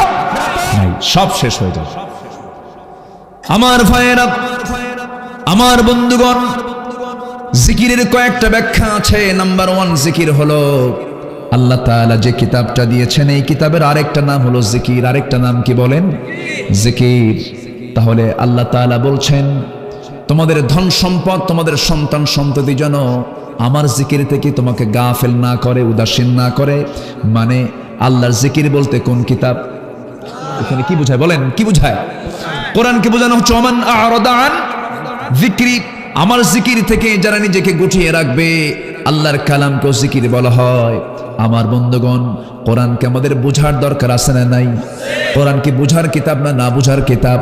নাই, সব শেষ হয়ে যাবে। আমার ভাইয়েরা, আমার বন্ধুগণ, জিকিরের কয়েকটা ব্যাখ্যা আছে। নাম্বার 1 জিকির হলো আল্লাহ তাআলা যে কিতাবটা দিয়েছেন, এই কিতাবের আরেকটা নাম হলো জিকির। আরেকটা নাম কি বলেন? জিকির। তাহলে আল্লাহ তাআলা বলছেন তোমাদের ধন সম্পদ, তোমাদের সন্তান সন্ততি যেন আমার জিকির থেকে তোমাকে গাফেল না করে, উদাসীন না করে। মানে আল্লাহর জিকির বলতে কোন কিতাব? এখানে কি বোঝায় বলেন? কি বোঝায়? কোরআনকে বোঝানো হচ্ছে ওমান আ'রাদা আন যিকরি, আমার জিকির থেকে যারা নিজেকে গুটিয়ে রাখবে। আল্লাহর কালামকেও জিকির বলা হয়। আমার বন্ধুগণ, কোরআনকে আমাদের বোঝার দরকার আছে না নাই? কোরআন কি বোঝার কিতাব না না বোঝার কিতাব?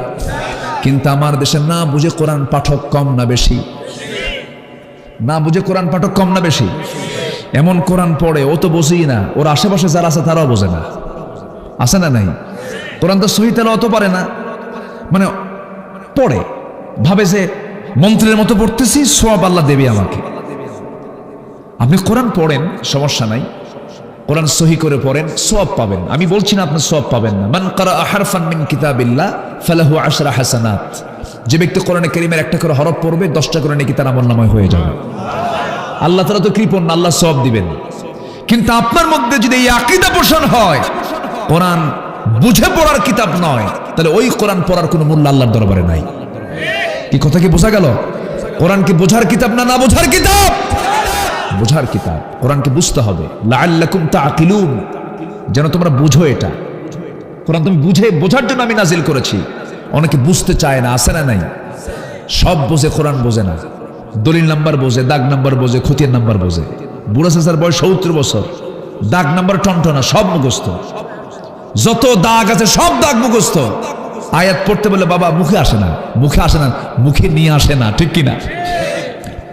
কিন্তু আমার দেশে না বুঝে কোরআন পাঠক কম না বেশি? না বুঝে কোরআন পাঠক কম না বেশি? এমন কোরআন পড়ে ও তো বোঝেই না, ওর আশেপাশে যারা আছে তারাও বোঝে না, আছে না নাই? কোরআন তো সহি তেলাওয়াত পারে না, মানে পড়ে ভাবে যে মন্ত্রের মতো পড়তেছি, সওয়াব আল্লাহ দেবে আমাকে। আপনি কোরআন পড়েন, সমস্যা নাই, কোরআন সহি করে পড়েন, সওয়াব পাবেন। আমি বলছি না আপনি সওয়াব পাবেন না। মান ক্বারাআ হারফান মিন কিতাবিল্লাহ ফালাহু 10 হাসানাত, যে ব্যক্তি কোরআনে কারীমের একটা করে হরফ পড়বে 10টা করে নেকি তার আমলনামায় হয়ে যাবে। আল্লাহ তাআলা তো কৃপণ না, আল্লাহ সওয়াব দিবেন। কিন্তু আপনার মধ্যে যদি এই আকীদা পোষণ হয় কোরআন বুঝে পড়ার কিতাব নয়, তাহলে ওই কোরআন পড়ার কোনো মূল্য আল্লাহর দরবারে নাই। কি কথা কি বোঝা গেল? কোরআন কি বোঝার কিতাব না না বোঝার কিতাব? বোঝার কিতাব। কোরআনকে বুঝতে হবে। লাআল্লাকুম তাআকিলুন, যেন তোমরা বুঝো। এটা কোরআন তুমি বুঝে, বোঝার জন্য আমি নাজিল করেছি। অনেকে বুঝতে চায় না, আছে না নাই? সব বোঝে, কোরআন বোঝে না। দলিল নাম্বার বোঝে, দাগ নাম্বার বোঝে, খতিয়ান নাম্বার বোঝে। বুড়া চাচার বয়স 70 বছর, দাগ নাম্বার টনটনা, সব মুখস্থ। যত দাগ আছে সব দাগ মুখস্থ। আয়াত পড়তে বলে বাবা মুখে আসে না, মুখে আসে না, মুখে নিয়ে আসে না, ঠিক কিনা?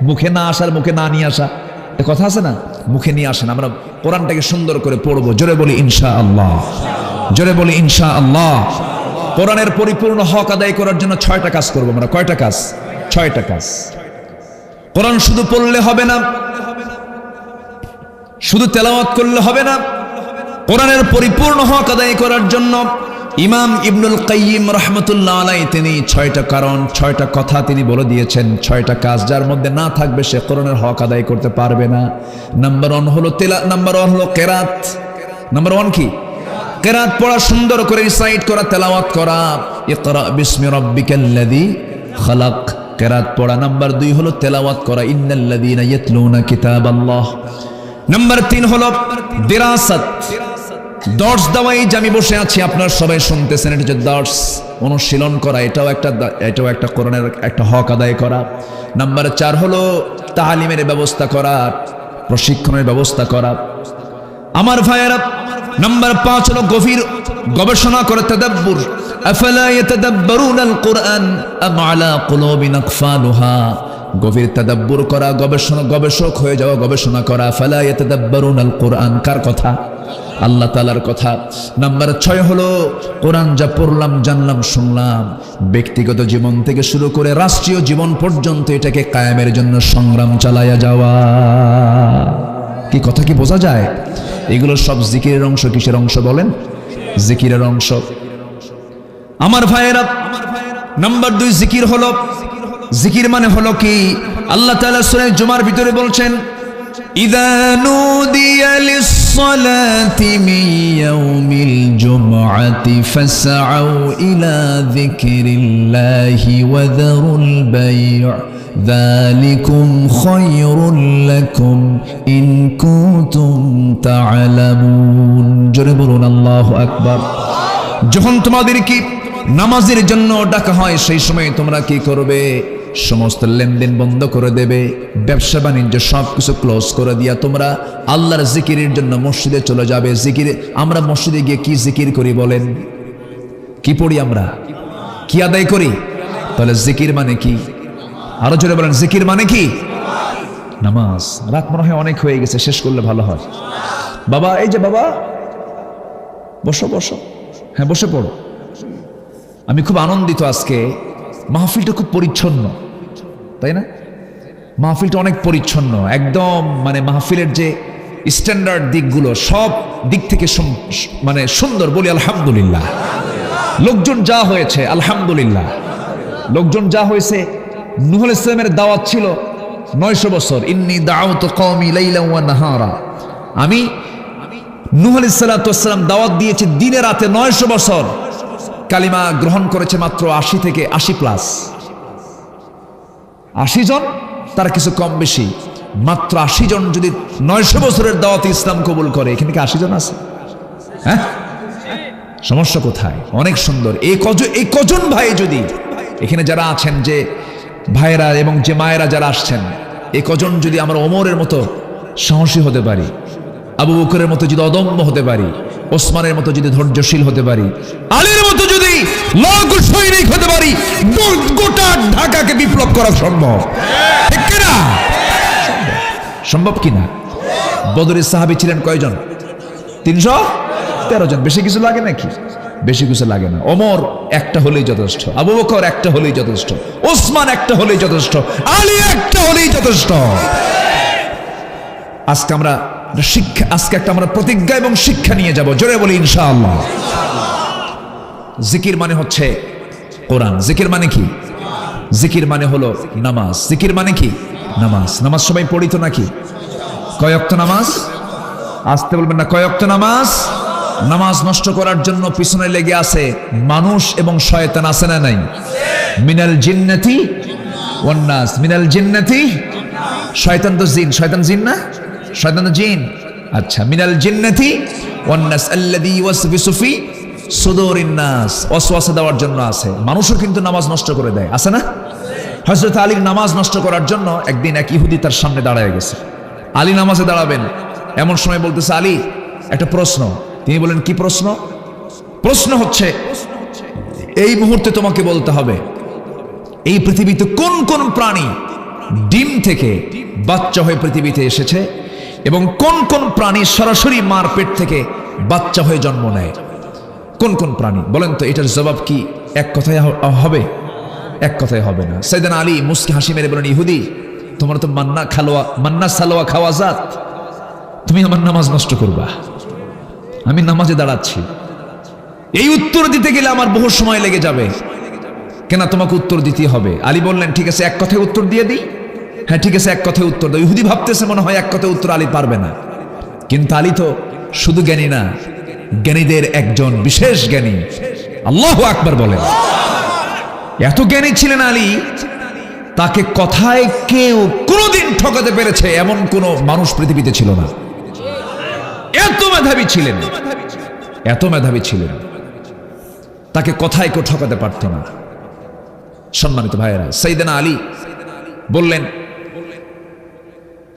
মুখে না আসার, মুখে না নিয়ে আসা, এ কথা আছে না? মুখে নিয়ে আসে না। আমরা কোরআনটাকে সুন্দর করে পড়বো। জোরে বলি ইনশাআল্লাহ, জোরে বলি ইনশাআল্লাহ। কোরআনের পরিপূর্ণ হক আদায় করার জন্য 6টা কাজ করবো আমরা। কয়টা কাজ? 6টা কাজ। কোরআন শুধু পড়লে হবে না, শুধু তেলাওয়াত করলে হবে না। কোরআনের পরিপূর্ণ হক আদায় করার জন্য ইমাম ইবনুল কাইয়িম রাহমাতুল্লাহ আলাইহি তিনি 6টা কারণ, 6টা কথা তিনি বলে দিয়েছেন। 6টা কাজ যার মধ্যে না থাকবে সে কোরআনের হক আদায় করতে পারবে না। নাম্বার 1 হলো নাম্বার 1 হলো কেরাত। নাম্বার 1 কি? কেরাত পড়া, সুন্দর করে রিসাইট করা, তেলাওয়াত করা। ইকরা বিসমি রাব্বিকাল্লাযী খালাক, কেরাত পড়া। নাম্বার 2 হলো তেলাওয়াত করা, ইন্নাল্লাযীনা ইয়াতলুনা কিতাবাল্লাহ। নাম্বার 3 হলো দিরাসাত, দর্স দেওয়াই। যে আমি বসে আছি আপনারা সবাই শুনতেছেন, এটা হচ্ছে দর্স, অনুশীলন করা। এটাও একটা কোরআনের একটা হক আদায় করা। নাম্বার 4 হলো তালিমের ব্যবস্থা করা, প্রশিক্ষণের ব্যবস্থা করা। আমার ভাইয়েরা, নাম্বার 5 হলো গভীর গবেষণা করে, তাদাব্বুর। আফালা ইয়াতাদাব্বারুনাল কুরআন আম আলা কুলুবিন আকফালুহা। গভীর তাদাব্বুর করা, গবেষক হয়ে যাওয়া, গবেষণা করা। ফালা ইয়াতাদাব্বারুনাল কুরআন, কার কথা? আল্লাহ তাআলার কথা। নাম্বার 6 হলো কোরআন যা পড়লাম, জানলাম, শুনলাম, ব্যক্তিগত জীবন থেকে শুরু করে রাষ্ট্রীয় জীবন পর্যন্ত এটাকে কায়েমের জন্য সংগ্রাম চালায়া যাওয়া। কি কথা কি বোঝা যায়? এগুলো সব জিকিরের অংশ। কিসের অংশ বলেন? জিকিরের অংশ। আমার ভাইয়েরা, নাম্বার 2 জিকির হলো, জিকির মানে হলো কি? আল্লাহ তাআলা সূরা জুমার ভিতরে বলছেন, ইযা নুদিয়া লিস-সালাতি মিন ইয়াউমিল জুমআতি ফাসআউ ইলা যিকরিল্লাহি ওয়া যারুল বাই', যালিকুম খায়রুল লাকুম ইন কুনতুম তা'লামুন। জোরে বলুন আল্লাহু আকবার। যখন তোমাদেরকে নামাজের জন্য ডাকা হয়, সেই সময় তোমরা কি করবে? সমস্ত লেনদেন বন্ধ করে দেবে, ব্যবসা বাণিজ্য সবকিছু ক্লোজ করে দিয়া তোমরা আল্লাহর জিকিরের জন্য মসজিদে চলে যাবে। জিকির, আমরা মসজিদে গিয়ে কি জিকির করি বলেন? কি পড়ি আমরা? কি আদায় করি? তাহলে জিকির মানে কি? আরো জোরে বলেন, জিকির মানে কি? নামাজ। রাত মনে হয় অনেক হয়ে গেছে, শেষ করলে ভালো হয়। বাবা, এই যে বাবা, বসো বসো। হ্যাঁ, বসে পড়ো। আমি খুব আনন্দিত, আজকে মাহফিলটা খুব পরিচ্ছন্ন, তাই না? মাহফিলটা অনেক পরিচ্ছন্ন, একদম মানে মাহফিলের যে স্ট্যান্ডার্ড দিকগুলো সব দিক থেকে মানে সুন্দর। বলি আলহামদুলিল্লাহ। লোকজন যা হয়েছে আলহামদুলিল্লাহ। লোকজন যা হয়েছে, নূহ আলাইহিস সালামের দাওয়াত ছিল 900 বছর। ইন্নী দাউতু কওমি লাইলান ওয়া নাহারা। আমি নূহ আলাইহিস সালাম দাওয়াত দিয়েছি দিনে রাতে 900 বছর। কালিমা গ্রহণ করেছে মাত্র 80 থেকে 80+। 80 জন, তার কিছু কম বেশি, মাত্র 80 জন যদি 900 বছরের দাওয়াতে ইসলাম কবুল করে, এখানে কি 80 জন আছে? হ্যাঁ, সমস্যা কোথায়? অনেক সুন্দর। এই কজন ভাই যদি এখানে যারা আছেন, যে ভাইয়েরা এবং যে মায়েরা যারা আসছেন, এই কজন যদি আমরা ওমরের মতো সাহসী হতে পারি, আবু বকরের মতো যদি অদম্য হতে পারি, ওসমানের মতো যদি ধৈর্যশীল হতে পারি, আলীর মতো যদি লড়াকু সৈনিক হতে পারি, গোটা ঢাকাকে বিপ্লব করা সম্ভব। ঠিক কিনা? সম্ভব কিনা? বদরের সাহাবী ছিলেন কয়জন? 313 জন। বেশি কিছু লাগে নাকি? বেশি কিছু লাগে না। ওমর একটা হলেই যথেষ্ট, আবু বকর একটা হলেই যথেষ্ট, ওসমান একটা হলেই যথেষ্ট, আলী একটা হলেই যথেষ্ট। আজকে আমরা আমরা প্রতিজ্ঞা এবং শিক্ষা নিয়ে যাব। জোরে বলি ইনশাআল্লাহ। জিকির মানে হচ্ছে কোরআন। জিকির মানে কি? জিকির মানে হলো নামাজ। জিকির মানে কি? নামাজ। নামাজ সবাই পড়ি তো নাকি? কয় ওয়াক্ত নামাজ? আসতে বলবেন না। কয় ওয়াক্ত নামাজ? নামাজ নষ্ট করার জন্য পিছনে লেগে আছে মানুষ এবং শয়তান, আছে না নাই? মিনাল জিন্নাতি ওয়ান নাস। মিনাল জিন্নাতি, শয়তান তো জিন। শয়তান জিন না? শয়তান তো জিন। আচ্ছা, মিনাল জিন্নাতি ওয়ান নাস আল্লাযী ইউওয়াসবিসু ফি সুদুরিন নাস। ওয়াসওয়াসা দেওয়ার জন্য আছে। মানুষও কিন্তু নামাজ নষ্ট করে দেয়, আছে না? হযরত আলীর নামাজ নষ্ট করার জন্য একদিন এক ইহুদি তার সামনে দাঁড়ায় গেছে। আলী নামাজে দাঁড়াবেন, এমন সময় বলতেছে, আলী একটা প্রশ্ন। তিনি বলেন, কি প্রশ্ন? প্রশ্ন হচ্ছে, এই মুহূর্তে তোমাকে বলতে হবে এই পৃথিবীতে কোন কোন প্রাণী ডিম থেকে বাচ্চা হয়ে পৃথিবীতে এসেছে এবং কোন কোন প্রাণী সরাসরি মার পেট থেকে বাচ্চা হয়ে জন্ম নেয়। কোন কোন প্রাণী বলেন তো? এটার জবাব কি এক কথায় হবে? এক কথায় হবে না। সাইয়েদনা আলী মুস্কি হাসি মেরে বলেন, ইহুদি, তোমার তো মান্না সালোয়া খাওয়া জাত, তুমি আমার নামাজ নষ্ট করবা। আমি নামাজে দাঁড়াচ্ছি, এই উত্তর দিতে গেলে আমার বহু সময় লেগে যাবে। কেন তোমাকে উত্তর দিতে হবে? আলী বললেন, ঠিক আছে, এক কথায় উত্তর দিয়ে দিই। হ্যাঁ, ঠিক আছে, এক কথায় উত্তর দাও। ইহুদি ভাবতেছে মনে হয় এক কথায় উত্তর আলী পারবে না, কিন্তু আলী তো শুধু জ্ঞানী না, জ্ঞানীদের একজন বিশেষ জ্ঞানী। আল্লাহু আকবার বলেন। এত জ্ঞানী ছিলেন আলী, তাকে কথায় কেউ কোনোদিন ঠকাতে পেরেছে এমন কোন মানুষ পৃথিবীতে ছিল না। এত মেধাবী ছিলেন, এত মেধাবী ছিলেন, তাকে কথায় কেউ ঠকাতে পারত না। সম্মানিত ভাইয়েরা, সাইয়েদনা আলী বললেন,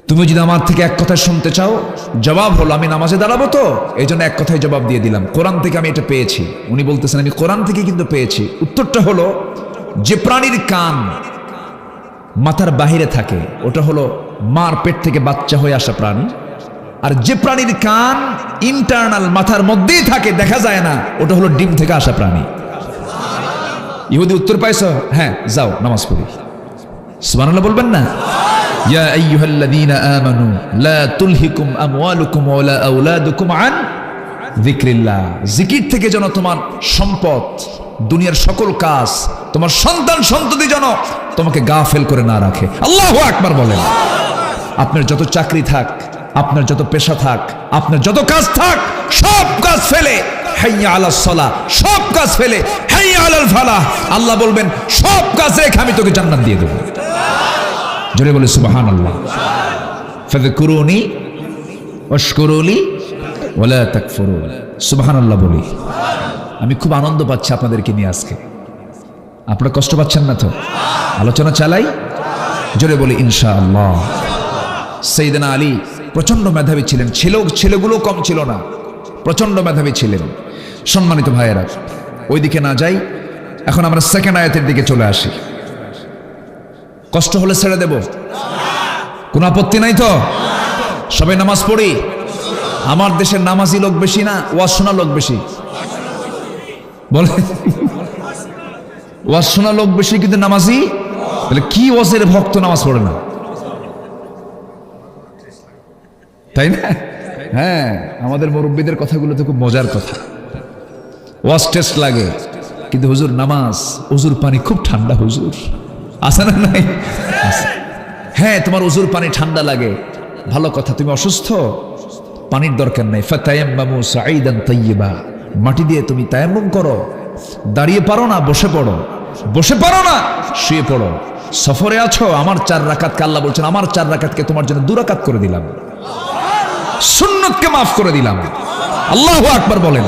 তুমি যদি আমার থেকে এক কথা শুনতে চাও, জবাব হলো আমি নামাজে দাঁড়াবো, তো এই জন্য এক কথায় জবাব দিয়ে দিলাম, কোরআন থেকে আমি এটা পেয়েছি। উনি বলতেছেন, আমি কোরআন থেকে কিন্তু পেয়েছি। উত্তরটা হলো, যে প্রাণীর কান মাথার বাহিরে থাকে, ওটা হলো মার পেট থেকে বাচ্চা হয়ে আসা প্রাণী। আর যে প্রাণীর কান ইন্টারনাল মাথার মধ্যেই থাকে, দেখা যায় না, ওটা হলো ডিম থেকে আসা প্রাণী। ইহুদি উত্তর পাইছো? হ্যাঁ, যাও নামাজ পড়ি। সুবহানাল্লাহ বলবেন না? ইয়া আইয়ুহাল্লাযীনা আমানু লা তুলহিকুম আমওয়ালুকুম ওয়ালা আওলাদুকুম আন যিকরিল্লাহ। জিকির থেকে যেন তোমার সম্পদ, দুনিয়ার সকল কাজ, তোমার সন্তান সন্ততি যেন তোমাকে গাফেল করে না রাখে। আল্লাহু আকবার বলেন। আপনার যত চাকরি থাক, আপনার যত পেশা থাক, আপনার যত কাজ থাক, সব কাজ ফেলে হাইয়া আলাস সালাহ, সব কাজ ফেলে হাইয়া আলাল ফালাহ। আল্লাহ বলবেন সব কাজ রেখে আমি তোকে জান্নাত দিয়ে দেব। জোরে বলে সুবহানাল্লাহ। ফাযকুরুনি ওয়াশকুরুলি ওয়ালা তাকফুরুন। সুবহানাল্লাহ বলি। আমি খুব আনন্দ পাচ্ছি আপনাদেরকে নিয়ে আজকে। আপনারা কষ্ট পাচ্ছেন না তো? আলোচনা চালাই, জোরে বলি ইনশাআল্লাহ। সাইয়েদনা আলী প্রচন্ড মেধাবী ছিলেন, ছেলেগুলো কম ছিল না, প্রচন্ড মেধাবী ছিলেন। সম্মানিত ভাইয়েরা, ওইদিকে না যাই, এখন আমরা সেকেন্ড আয়াতের দিকে চলে আসি। কষ্ট হলে ছেড়ে দেব, কোনো আপত্তি নাই তো? সবাই নামাজ পড়ি। আমার দেশের নামাজি লোক বেশি না ওয়াজ শোনা লোক বেশি? বলে ওয়াজ শোনা লোক বেশি কিন্তু নামাজি, তাহলে কি ওয়াজের ভক্ত নামাজ পড়ে না, তাই না? হ্যাঁ, আমাদের মুরব্বীদের কথাগুলো তো খুব মজার কথা। ওয়াজ টেস্ট লাগে, কিন্তু হুজুর নামাজ, হুজুর পানি খুব ঠান্ডা, হুজুর আছে না নাই? হ্যাঁ, তোমার হুজুর পানি ঠান্ডা লাগে, ভালো কথা। তুমি অসুস্থ, পানির দরকার নাই। ফাতায়াম্মামু সাঈদান তাইয়্যিবা, মাটি দিয়ে তুমি তায়াম্মুম করো। দাঁড়িয়ে পারো না, বসে পড়ো। বসে পারো না, শুয়ে পড়ো। সফরে আছো, আমার 4 রাকাতকে আল্লাহ বলছেন আমার 4 রাকাতকে তোমার জন্য 2 রাকাত করে দিলাম, সুন্নতকে মাফ করে দিলাম। আল্লাহু আকবার বলেন।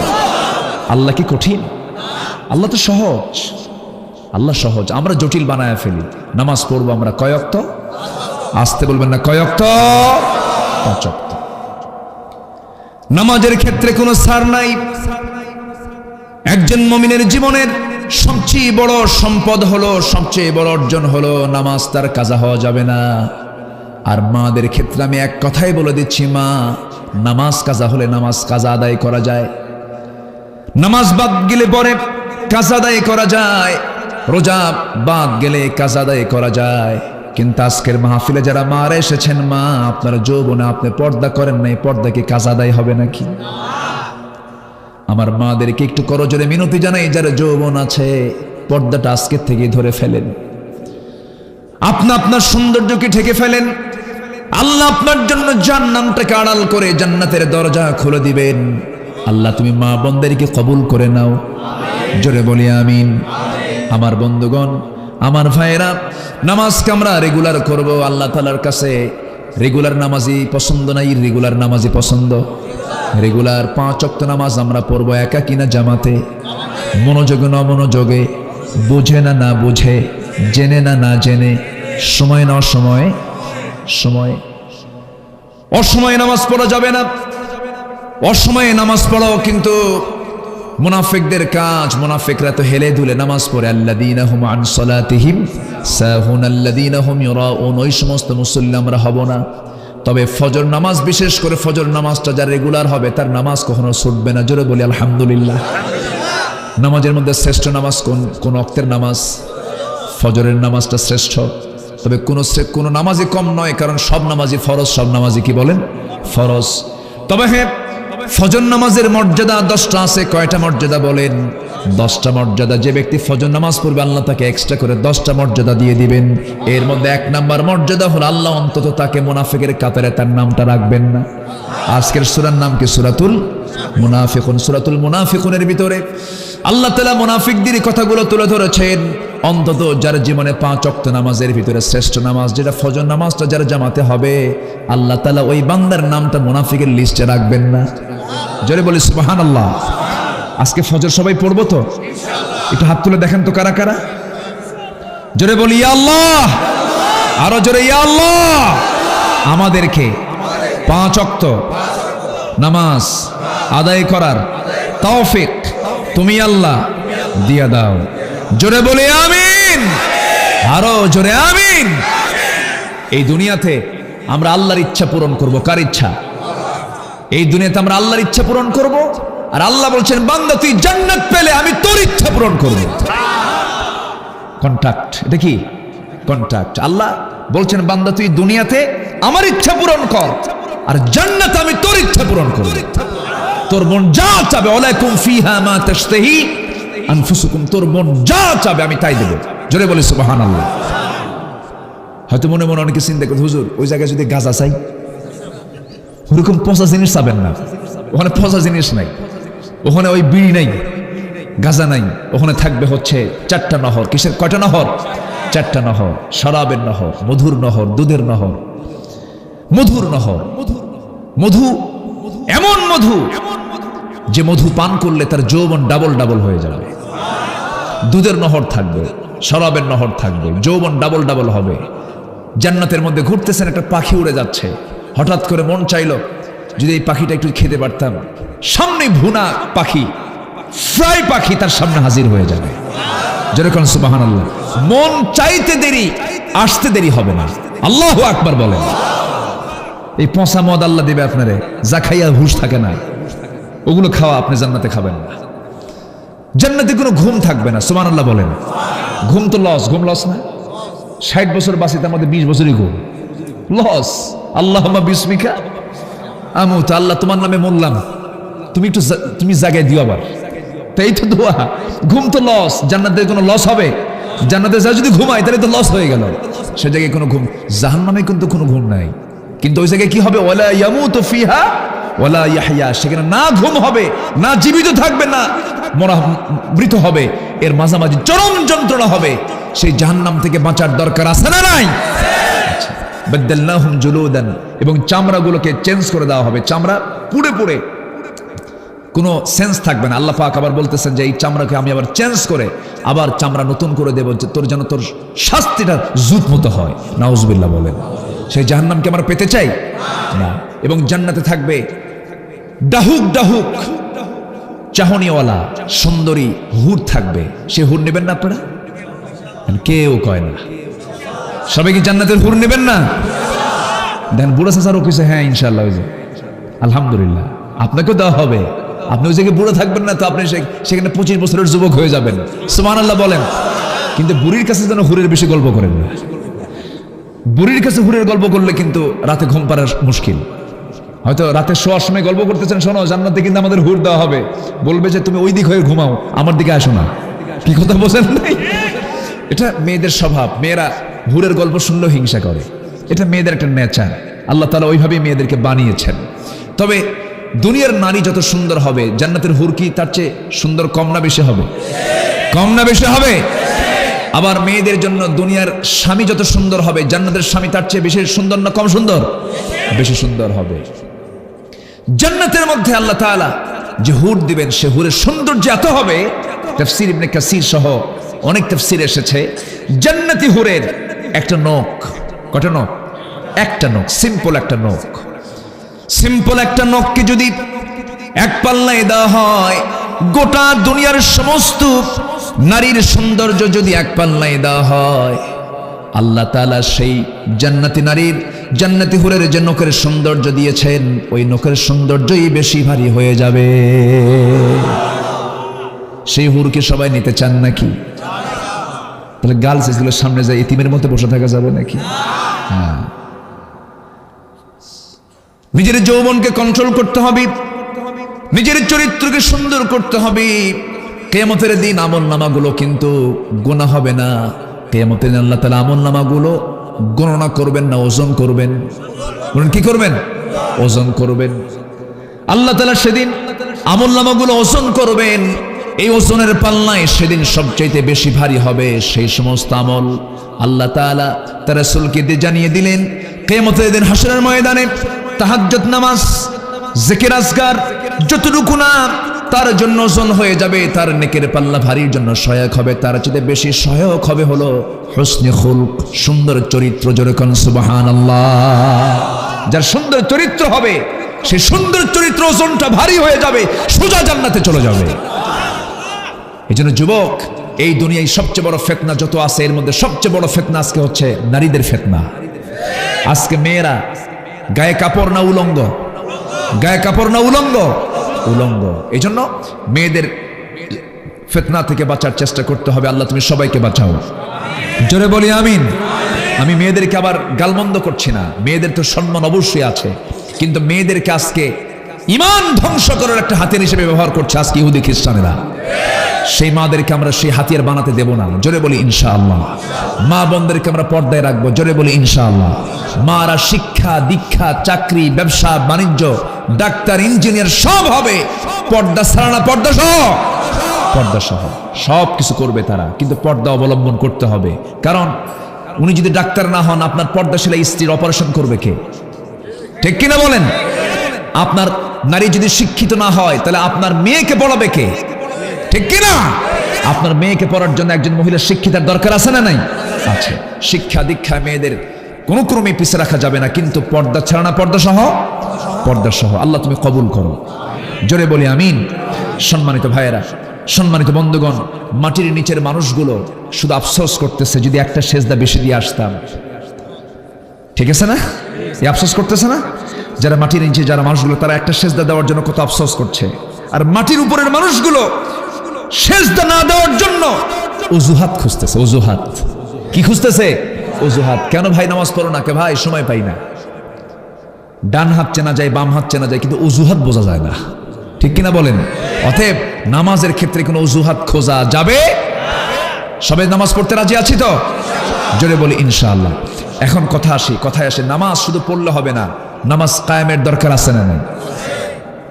আল্লাহ কি কঠিন? আল্লাহ তো সহজ। আল্লাহ সহজ, আমরা জটিল বানায় ফেলি। নামাজ পড়বো আমরা কয় ওয়াক্ত? আসতে বলবেন না, কয় ওয়াক্ত? 5 ওয়াক্ত। নামাজের ক্ষেত্রে কোনো ছাড় নাই। একজন মুমিনের জীবনের সবচেয়ে বড় সম্পদ হলো, সবচেয়ে বড় অর্জন হলো নামাজ, তার কাজা হওয়া যাবে না। আর মাদের ক্ষেত্রে আমি এক কথাই বলে দিচ্ছি, মা, নামাজ কাজা হলে নামাজ কাজা আদায় করা যায়, নামাজ বাদ গেলে পরে কাজা আদায় করা যায়, রোজা বাদ গেলে কাজা আদায় করা যায়। কিন্তু আজকের মাহফিলে যারা মারা এসেছেন, মা, আপনারা যৌবনে আপনি পর্দা করেন নাই, পর্দা কি কাজা আদায় হবে নাকি? আমার মাদেরকে একটু করজোরে মিনতি জানাই, যারা যৌবন আছে পর্দাটা আজকের থেকে ধরে ফেলেন। আপনার সৌন্দর্যকে ঢেকে ফেলেন। আল্লাহ আপনার জন্য জান্নাতটাকে আড়াল করে জান্নাতের দরজা খুলে দিবেন। আল্লাহ তুমি মা বোনদেরকে কবুল করে নাও, জোরে বলি আমিন। আমার বন্ধুগণ, আমার ভাইয়েরা, নামাজকে আমরা রেগুলার করব। আল্লাহ তাআলার কাছে রেগুলার নামাজি পছন্দ নাই, রেগুলার নামাজি পছন্দ। রেগুলার 5 ওয়াক্ত নামাজ আমরা পড়বো, একা কিনা জামাতে, মনোযোগে না মনোযোগে, বুঝে না না বুঝে, জেনে না না জেনে, সময় না অসময়ে, সময় অসময়ে নামাজ পড়া যাবে না। অসময়ে নামাজ পড়াও কিন্তু মুনাফিকদের কাজ। মুনাফিকরা তো হেলে দুলে নামাজ পড়ে। আল্লাযীনা হুম আন সালাতিহিম সাহুন আল্লাযীনা হুম ইউরাউন। ওই সমস্ত মুসল্লি আমরা হব না। তবে ফজর নামাজ, বিশেষ করে ফজর নামাজটা যার রেগুলার হবে, তার নামাজ কখনো ছুটবে না। জোরে বলি আলহামদুলিল্লাহ। নামাজের মধ্যে শ্রেষ্ঠ নামাজ কোন ওয়াক্তের নামাজ? ফজরের নামাজটা শ্রেষ্ঠ। তবে কোন নামাজই কম নয়, কারণ সব নামাজই ফরজ। সব নামাজই কি বলেন? ফরজ। তবে হ্যাঁ, ফজর নামাজের মর্যাদা 10টা আছে। কয়টা মর্যাদা বলেন? 10টা মর্যাদা। যে ব্যক্তি ফজর নামাজ পড়বে, আল্লাহ তাকে এক্সট্রা করে 10টা মর্যাদা দিয়ে দিবেন। এর মধ্যে 1 নাম্বার মর্যাদা হলো, আল্লাহ অন্তত তাকে মুনাফিকের কাতারে তার নামটা রাখবেন না। আজকের সূরার নাম কি? সূরাতুল মুনাফিকুন। সূরাতুল মুনাফিকুনের ভিতরে আল্লাহ তাআলা মুনাফিকদের কথাগুলো তুলে ধরেছেন। অন্তত যার জীবনে 5 ওয়াক্ত নামাজের ভিতরে শ্রেষ্ঠ নামাজ যেটা ফজর নামাজটা যার জামাতে হবে, আল্লাহ তাআলা ওই বান্দার নামটা মুনাফিকের লিস্টে রাখবেন না। জোরে বলি সুবহানাল্লাহ। আজকে ফজর সবাই পড়বো তো? একটু হাত তুলে দেখেন তো কারা কারা। জোরে বলি ইয়া আল্লাহ, আরো জোরে ইয়া আল্লাহ। আমাদেরকে 5 ওয়াক্ত নামাজ আদায় করার তৌফিক তুমি আল্লাহ দিয়া দাও। জোরে বলি আমিন, আরো জোরে আমিন। এই দুনিয়াতে আমরা আল্লাহর ইচ্ছা পূরণ করব। কার ইচ্ছা? এই দুনিয়াতে আমরা আল্লাহর ইচ্ছা পূরণ করব, আর আল্লাহ বলছেন বান্দা তুই জান্নাত পেলে আমি তোর ইচ্ছা পূরণ করব। কন্ট্রাক্ট, এটা কি কন্ট্রাক্ট? আল্লাহ বলছেন বান্দা তুই দুনিয়াতে আমার ইচ্ছা পূরণ কর, আর জান্নাতে আমি তোর ইচ্ছা পূরণ করব। তোর মন যা চাবে, ওয়ালাকুম ফিহা মা তাশতাহি আনফুসুকুম, তোর মন যা চাবে আমি তাই দেব। জোরে বলি সুবহানাল্লাহ। হয়তো মনে মনে অনেকে চিন্তা করে, হুজুর ওই জায়গায় যদি গাঁজা চাই, ওরকম পচা জিনিস চাবেন না, ওখানে পচা জিনিস নাই, ওখানে ওই বিড়ি নাই, গাঁজা নাই, ওখানে থাকবে হচ্ছে 4টা নহর। কিসের? কয়টা নহর? 4টা নহর। শরাবের নহর, মধুর নহর, দুধের নহর, মধুর নহর। মধু এমন মধু যে মধু পান করলে তার যৌবন ডাবল ডাবল হয়ে যাবে। দুধের নহর থাকবে, শরাবের নহর থাকবে, যৌবন ডাবল ডাবল হবে। জান্নাতের মধ্যে ঘুরতেছেন, একটা পাখি উড়ে যাচ্ছে, হঠাৎ করে মন চাইলো যদি এই পাখিটা একটু খেতে পারতাম, সামনে ভুনা পাখি, ফ্রাই পাখি তার সামনে হাজির হয়ে যাবে। যেরকম সুবহানাল্লাহ। মন চাইতে দেরি, আসতে দেরি হবে না। আল্লাহু আকবার বলেন। এই পচা মদ আল্লাহ দেবে আপনারে, যা খাইয়া হুঁশ থাকে না, ওগুলো খাওয়া আপনি জান্নাতে খাবেন না। জান্নাতে কোনো ঘুম থাকবে না। সুবহানাল্লাহ বলেন। ঘুম তো লস। ঘুম লস না? 60 বছর বাঁচিতে আমাদের 20 বছরই ঘুম লস। আল্লাহুম্মা বিসমিকা আমুত, আল্লাহ তোমার নামে মরলাম, তুমি জায়গায় দিও আবার। তাই তো দোয়া। ঘুম তো লস। জান্নাতে কোনো লস হবে? জান্নাতে যা যদি ঘুমায় তাহলে তো লস হয়ে গেল। সে জায়গায় কোনো ঘুম, জাহান্নামে কিন্তু কোনো ঘুম নাই। কিন্তু ওই জায়গায় কি হবে? ওয়ালা ইয়ামুতু ফিহা ওয়ালা ইয়াহইয়া, সেখানে না ঘুম হবে, না জীবিত থাকবে, না মৃত হবে, এর মাঝামাঝি চরম যন্ত্রণা হবে। সেই জাহান্নাম থেকে বাঁচার দরকার আছে না নাই? বাদদালনাহুম জুলুদান, এবং চামড়াগুলোকে চেঞ্জ করে দেওয়া হবে। চামড়া পুড়ে পুড়ে কোনো সেন্স থাকবে না। আল্লাহ পাক আবার বলতেছেন যে এই চামড়াকে আমি আবার চেঞ্জ করে আবার চামড়া নতুন করে দেব, যে তোর যেন তোর শাস্তিটা জুত মতো হয়। নাউজুবিল্লাহ বলেন। সেই জাহান্নামকে আমরা পেতে চাই না। এবং জান্নাতে থাকবে ডাহুক ডাহুক চাহনিওয়ালা সুন্দরী হুর থাকবে। সে হুর নেবেন না আপনারা? কেউ কয় না। সবাই কি জান্নাতের হুর নেবেন না? দেন বুড়া চাচারও কিছু, হ্যাঁ ইনশাআল্লাহ, ওই যে আলহামদুলিল্লাহ আপনাকেও দেওয়া হবে। আপনি ওই জায়গায় বুড়ো থাকবেন না তো আপনি সেখানে 25 বছরের যুবক হয়ে যাবেন। সুবহানাল্লাহ বলেন। কিন্তু বুড়ির কাছে যেন হুরের বেশি গল্প করেন না। বুড়ির কাছে হুরের গল্প করলে কিন্তু রাতে ঘুম পাড়া মুশকিল। হয়তো রাতে শোয়ার সময় গল্প করতেছেন, শোনো জান্নাতে কিন্তু আমাদের হুর দেওয়া হবে, বলবে যে তুমি ওই দিক হয়ে ঘুমাও, আমার দিকে আসো না। কি কথা বলেন নাই? এটা মেয়েদের স্বভাব। মেয়েরা হুরের গল্প শুনলেও হিংসা করে। এটা মেয়েদের একটা নেচার। আল্লাহ তাআলা ওইভাবেই মেয়েদেরকে বানিয়েছেন। তবে দুনিয়ার নারী যত সুন্দর হবে, জান্নাতের হুর কি তার চেয়ে সুন্দর কম না বেশি হবে? কম না বেশি হবে? আবার মেয়েদের জন্য দুনিয়ার স্বামী যত সুন্দর হবে, জান্নাতের স্বামী তার চেয়ে বেশি সুন্দর না কম সুন্দর? বেশি সুন্দর হবে। জান্নাতের মধ্যে আল্লাহ তাআলা যে হুর দিবেন, সে হুরের সৌন্দর্য এত হবে, তাফসীর ইবনে কাসীর সহ অনেক তাফসীর এসেছে, জান্নাতি হুরের একটা নখ, কটা নখ? একটা নখ, সিম্পল একটা নখ। সিম্পল একটা নখকে যদি এক পাল্লায় দেওয়া হয়, গোটা দুনিয়ার সমস্ত নারীর সৌন্দর্য যদি এক পাল্লায় দেওয়া হয়, আল্লাহ তাআলা সেই জান্নাতি নারীর, জান্নাতি হুরের যে নখের সৌন্দর্য দিয়েছেন, ওই নখের সৌন্দর্যই বেশি ভারী হয়ে যাবে। সেই হুরকে সবাই নিতে চান নাকি? তাহলে গার্লস স্কুলের সামনে যায় এতিমের মতো বসে থাকা যাবে নাকি? হ্যাঁ। নিজের যৌবনকে কন্ট্রোল করতে হবে, নিজের চরিত্রকে সুন্দর করতে হবে। কিয়ামতের দিন আমলনামাগুলো কিন্তু গোনা হবে না। কিয়ামতের দিন আল্লাহ তাআলা আমলনামাগুলো গণনা করবেন না, ওজন করবেন। বলেন কি করবেন? ওজন করবেন। আল্লাহ তাআলা সেদিন আমলনামাগুলো ওজন করবেন। এই ওজনের পাল্লায় সেদিন সবচাইতে বেশি ভারী হবে সেই সমস্ত আমল। আল্লাহ তাআলা তার রাসূলকে জানিয়ে দিলেন, কিয়ামতের দিন হাশরের ময়দানে তাহাজ্জুদ নামাজ, জিকির আজকার যতটুকু না তার জন্য ওজন হয়ে যাবে, তার নেকের পাল্লা ভারীর জন্য সহায়ক হবে, তার চেয়ে বেশি সহায়ক হবে হলো হুসনে খুলক, সুন্দর চরিত্র। জোরে কোন সুবহানাল্লাহ। যার সুন্দর চরিত্র হবে, সেই সুন্দর চরিত্র ওজনটা ভারী হয়ে যাবে, সোজা জান্নাতে চলে যাবে। এই জন্য যুবক, এই দুনিয়ায় সবচেয়ে বড় ফিতনা যত আছে, এর মধ্যে সবচেয়ে বড় ফিতনা আজকে হচ্ছে নারীদের ফিতনা। আজকে মেয়েরা গায়ে কাপড় না উলঙ্গ, গায়ে কাপড় না উলঙ্গ, উলঙ্গ। এই জন্য মেয়েদের ফিতনা থেকে বাঁচার চেষ্টা করতে হবে। আল্লাহ তুমি সবাইকে বাঁচাও, জোরে বলি আমিন। আমি মেয়েদেরকে আবার গালমন্দ করছি না, মেয়েদের তো সম্মান অবশ্যই আছে, কিন্তু মেয়েদেরকে আজকে ঈমান ধ্বংস করার একটা হাতিয়ার হিসেবে ব্যবহার করছে আজকে ইহুদি খ্রিস্টানেরা। সেই মাদেরকে আমরা সেই হাতিয়ার বানাতে দেব না, জোরে বলি ইনশাআল্লাহ। মা বোনদেরকে আমরা পর্দায় রাখবো, জোরে বলি ইনশাআল্লাহ। মারা শিক্ষা দীক্ষা চাকরি ব্যবসা বাণিজ্য ডাক্তার ইঞ্জিনিয়ার সব হবে পর্দা ছাড়া না, পর্দা সহ, পর্দা সহ সব কিছু করবে তারা, কিন্তু পর্দা অবলম্বন করতে হবে। কারণ উনি যদি ডাক্তার না হন, আপনার পর্দাশীলা স্ত্রীর অপারেশন করবে কে? ঠিক কিনা বলেন? আপনার নারী যদি শিক্ষিত না হয়, তাহলে আপনার মেয়েকে পড়াবে কে? ঠিক কিনা? আপনার মেয়েকে পড়ার জন্য একজন মহিলা শিক্ষিতার দরকার আছে না নাই? আছে। শিক্ষা দীক্ষা মেয়েদের কোনো ক্রমে পিছিয়ে রাখা যাবে না, কিন্তু পর্দা ছাড়া না, পর্দা সহ, পর্দা সহ। আল্লাহ তুমি কবুল করো, জোরে বলি আমিন। সম্মানিত ভাইয়েরা, সম্মানিত বন্ধুগণ, মাটির নিচের মানুষগুলো শুধু আফসোস করতেছে, যদি একটা সেজদা বেশি দিয়ে আসতাম। ঠিক আছে না? এই আফসোস করতেছে না? যারা মাটির নিচে যারা মানুষগুলো, তারা একটা সেজদা দেওয়ার জন্য কত আফসোস করছে। আর মাটির উপরের মানুষগুলো সেজদা না দেওয়ার জন্য অজুহাত খুঁজতেছে। অজুহাত কি খুঁজতেছে? অজুহাত। কেন ভাই নামাজ পড়ো না? কে ভাই সময় পাই না। ডান হাত চেনা যায়, বাম হাত চেনা যায়, কিন্তু অজুহাত বোঝা যায় না। ঠিক কিনা বলেন? অতএব নামাজের ক্ষেত্রে কোনো অজুহাত খোঁজা যাবে? সবাই নামাজ পড়তে রাজি আছি তো? জোরে বলি ইনশাআল্লাহ। এখন কথায় আসে, নামাজ শুধু পড়লে হবে না, নামাজ কায়েমের দরকার আছে না নাই?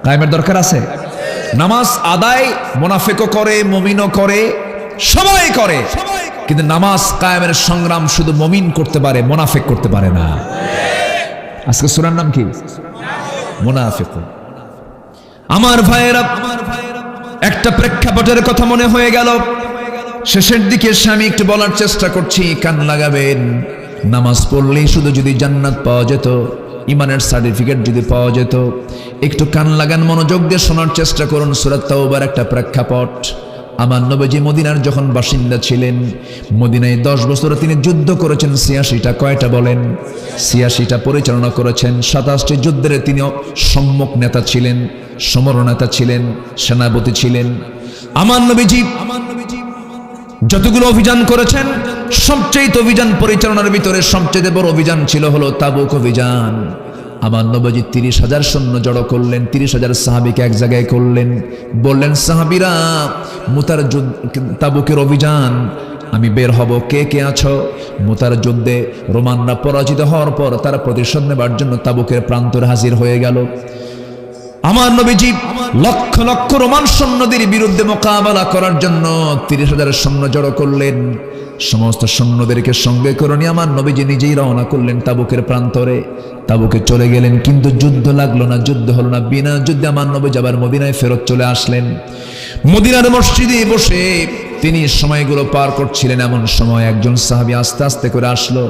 কায়েমের দরকার আছে। নামাজ আদায় মুনাফিকও করে, মুমিনও করে, সবাই করে, কিন্তু নামাজ কায়েমের সংগ্রাম শুধু মুমিন করতে পারে, মুনাফিক করতে পারে না। আজকে সূরার নাম কি? মুনাফিক। আমার ভাইয়েরা, একটা প্রেক্ষাপটের কথা মনে হয়ে গেল, শেষের দিকে আমি একটু বলার চেষ্টা করছি, কান লাগাবেন। নামাজ পড়লেই শুধু যদি জান্নাত পাওয়া যেত, ইমানের সার্টিফিকেট যদি পাওয়া যেত, একটু কান লাগান, মনোযোগ দিয়ে শোনার চেষ্টা করুন। সূরা তাওবার একটা প্রেক্ষাপট। আমার নবীজি মদিনার যখন বাসিন্দা ছিলেন, মদিনায় 10 বছর তিনি যুদ্ধ করেছেন। 86টা, কয়টা বলেন? 86টা পরিচালনা করেছেন। 27টি যুদ্ধের তিনি সম্মুখ নেতা ছিলেন, সমর নেতা ছিলেন, সেনাপতি ছিলেন। আমার নবীজি যতগুলো অভিযান করেছেন, সবচেয়ে অভিযান পরিচালনার ভিতরে সবচেয়ে বড় অভিযান ছিল হলো তাবুক অভিযান। আমার নবীজি 30,000 সৈন্য জড়ো করলেন, 30,000 সাহাবীকে এক জায়গায় করলেন, বললেন, সাহাবীরা, মুতার তাবুকের অভিযান আমি বের হব, কে কে আছো? মুতার যুদ্ধে রোমানরা পরাজিত হওয়ার পর তারা প্রতিশোধ নেবার জন্য তাবুকের প্রান্তরে হাজির হয়ে গেল। আমার নবীজি লক্ষ লক্ষ রোমান সৈন্যদের বিরুদ্ধে মোকাবেলা করার জন্য 30,000 সৈন্য জড়ো করলেন। সমস্ত সৈন্যদেরকে সঙ্গে করে নিয়ে আমার নবীজি নিজেই রওনা করলেন তাবুকের প্রান্তরে। তাবুকে চলে গেলেন, কিন্তু যুদ্ধ লাগলো না, যুদ্ধ হলো না। বিনা যুদ্ধে আমার নবীজি আবার মদিনায় ফেরত চলে আসলেন। মদিনার মসজিদে বসে তিনি সময়গুলো পার করছিলেন। এমন সময় একজন সাহাবী আস্তে আস্তে করে আসলো,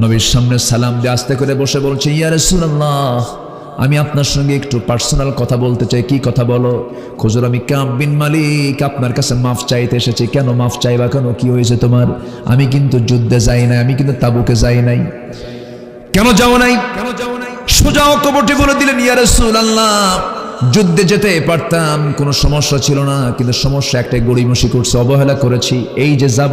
নবীর সামনে সালাম দিয়ে আস্তে করে বসে বলছে, ইয়া রাসূলুল্লাহ, আমি আপনার সঙ্গে একটু পার্সোনাল কথা বলতে চাই। কি কথা বলো? হুজুর, আমি কাব বিন মালিক আপনার কাছে মাফ চাইতে এসেছি। কেন মাফ চাইবা? কেন, কি হয়েছে তোমার? আমি কিন্তু যুদ্ধে যাই নাই, আমি কিন্তু তাবুকে যাই নাই। কেন যাও নাই? সোজা কবটে বলে দিলেন, ইয়া রাসূলুল্লাহ, যুদ্ধে যেতে পারতাম, কোনো সমস্যা ছিল না, কিন্তু সমস্যা একটাই, গড়িমসি করছে, অবহেলা করেছি। এই যে যাব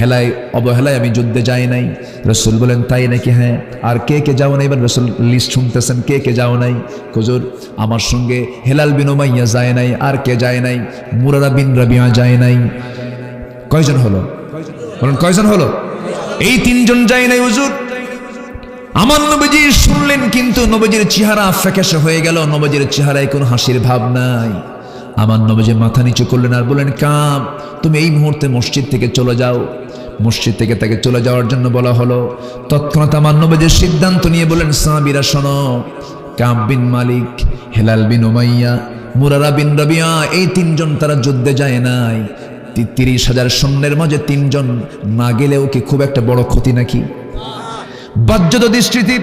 হেলায় অবহেলায় আমি যুদ্ধে যাই নাই। রাসূল বলেন, তাই নাকি? হ্যাঁ। আর কে কে যাও নাই? এবার রাসূল লিস্ট শুনতেছেন, কে কে যাও নাই। হুজুর, আমার সঙ্গে হেলাল বিন উমাইয়া যায় নাই। আর কে যায় নাই? মুরারা বিন রাবিয়া যায় নাই। কয়জন হলো? বলেন, কয়জন হলো? এই 3 জন যায় নাই হুজুর। আমার নবীজি শুনলেন, কিন্তু নবীজির চেহারা ফ্যাকাশে হয়ে গেল, নবীজির চেহারায় কোনো হাসির ভাব নাই। আমার নবীজি মাথা নিচু করলেন আর বললেন, কাব, তুমি এই মুহূর্তে মসজিদ থেকে চলে যাও। মসজিদ থেকে তাকে চলে যাওয়ার জন্য বলা হলো। তৎক্ষণাৎ আমার নবীজি সিদ্ধান্ত নিয়ে বলেন, সাহাবীরা শোনো, কাব বিন মালিক, হেলাল বিন উমাইয়া, মুরারা বিন রাবিয়া, এই 3 জন তারা যুদ্ধে যায় নাই। 30,000 সৈন্যের মাঝে 3 জন না গেলেও কি খুব একটা বড় ক্ষতি নাকি? বাহ্যত দৃষ্টিতে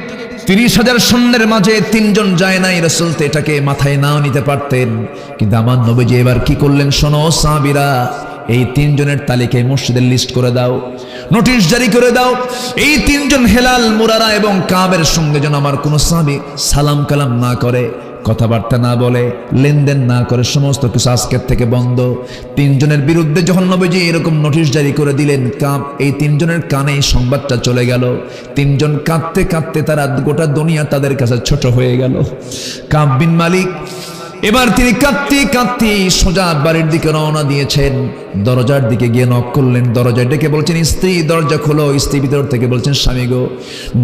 30,000 সৈন্যের মাঝে 3 জন যায় নাই। রাসূল তো এটাকে মাথায় নাও নিতে পারতেন, কিন্তু আমার নবীজি এবার কি করলেন শোনো সাহাবীরা, এই তিনজনের তালিকায় মসজিদের লিস্ট করে দাও, নোটিশ জারি করে দাও। এই তিনজন হেলাল, মুরারা এবং কাবের সঙ্গে যেন আমার কোনো সাহাবী সালাম কালাম না করে, কথাবার্তা না বলে, লেনদেন না করে, সমস্ত কিছু আজকের থেকে বন্ধ। তিনজনের বিরুদ্ধে যখন নবীজি এরকম নোটিশ জারি করে দিলেন, কাব এই তিনজনের কানে এই সংবাদটা চলে গেল। তিনজন কাঁদতে কাঁদতে তারা গোটা দুনিয়া তাদের কাছে ছোট হয়ে গেল। কাব বিন মালিক এবার তিনি কাঁদতে কাঁদতে সোজা বাড়ির দিকে রওনা দিয়েছেন। দরজার দিকে গিয়ে নক করলেন, দরজায় ডেকে বলছেন, স্ত্রী দরজা খোলো। স্ত্রী ভিতর থেকে বলছেন, স্বামী গো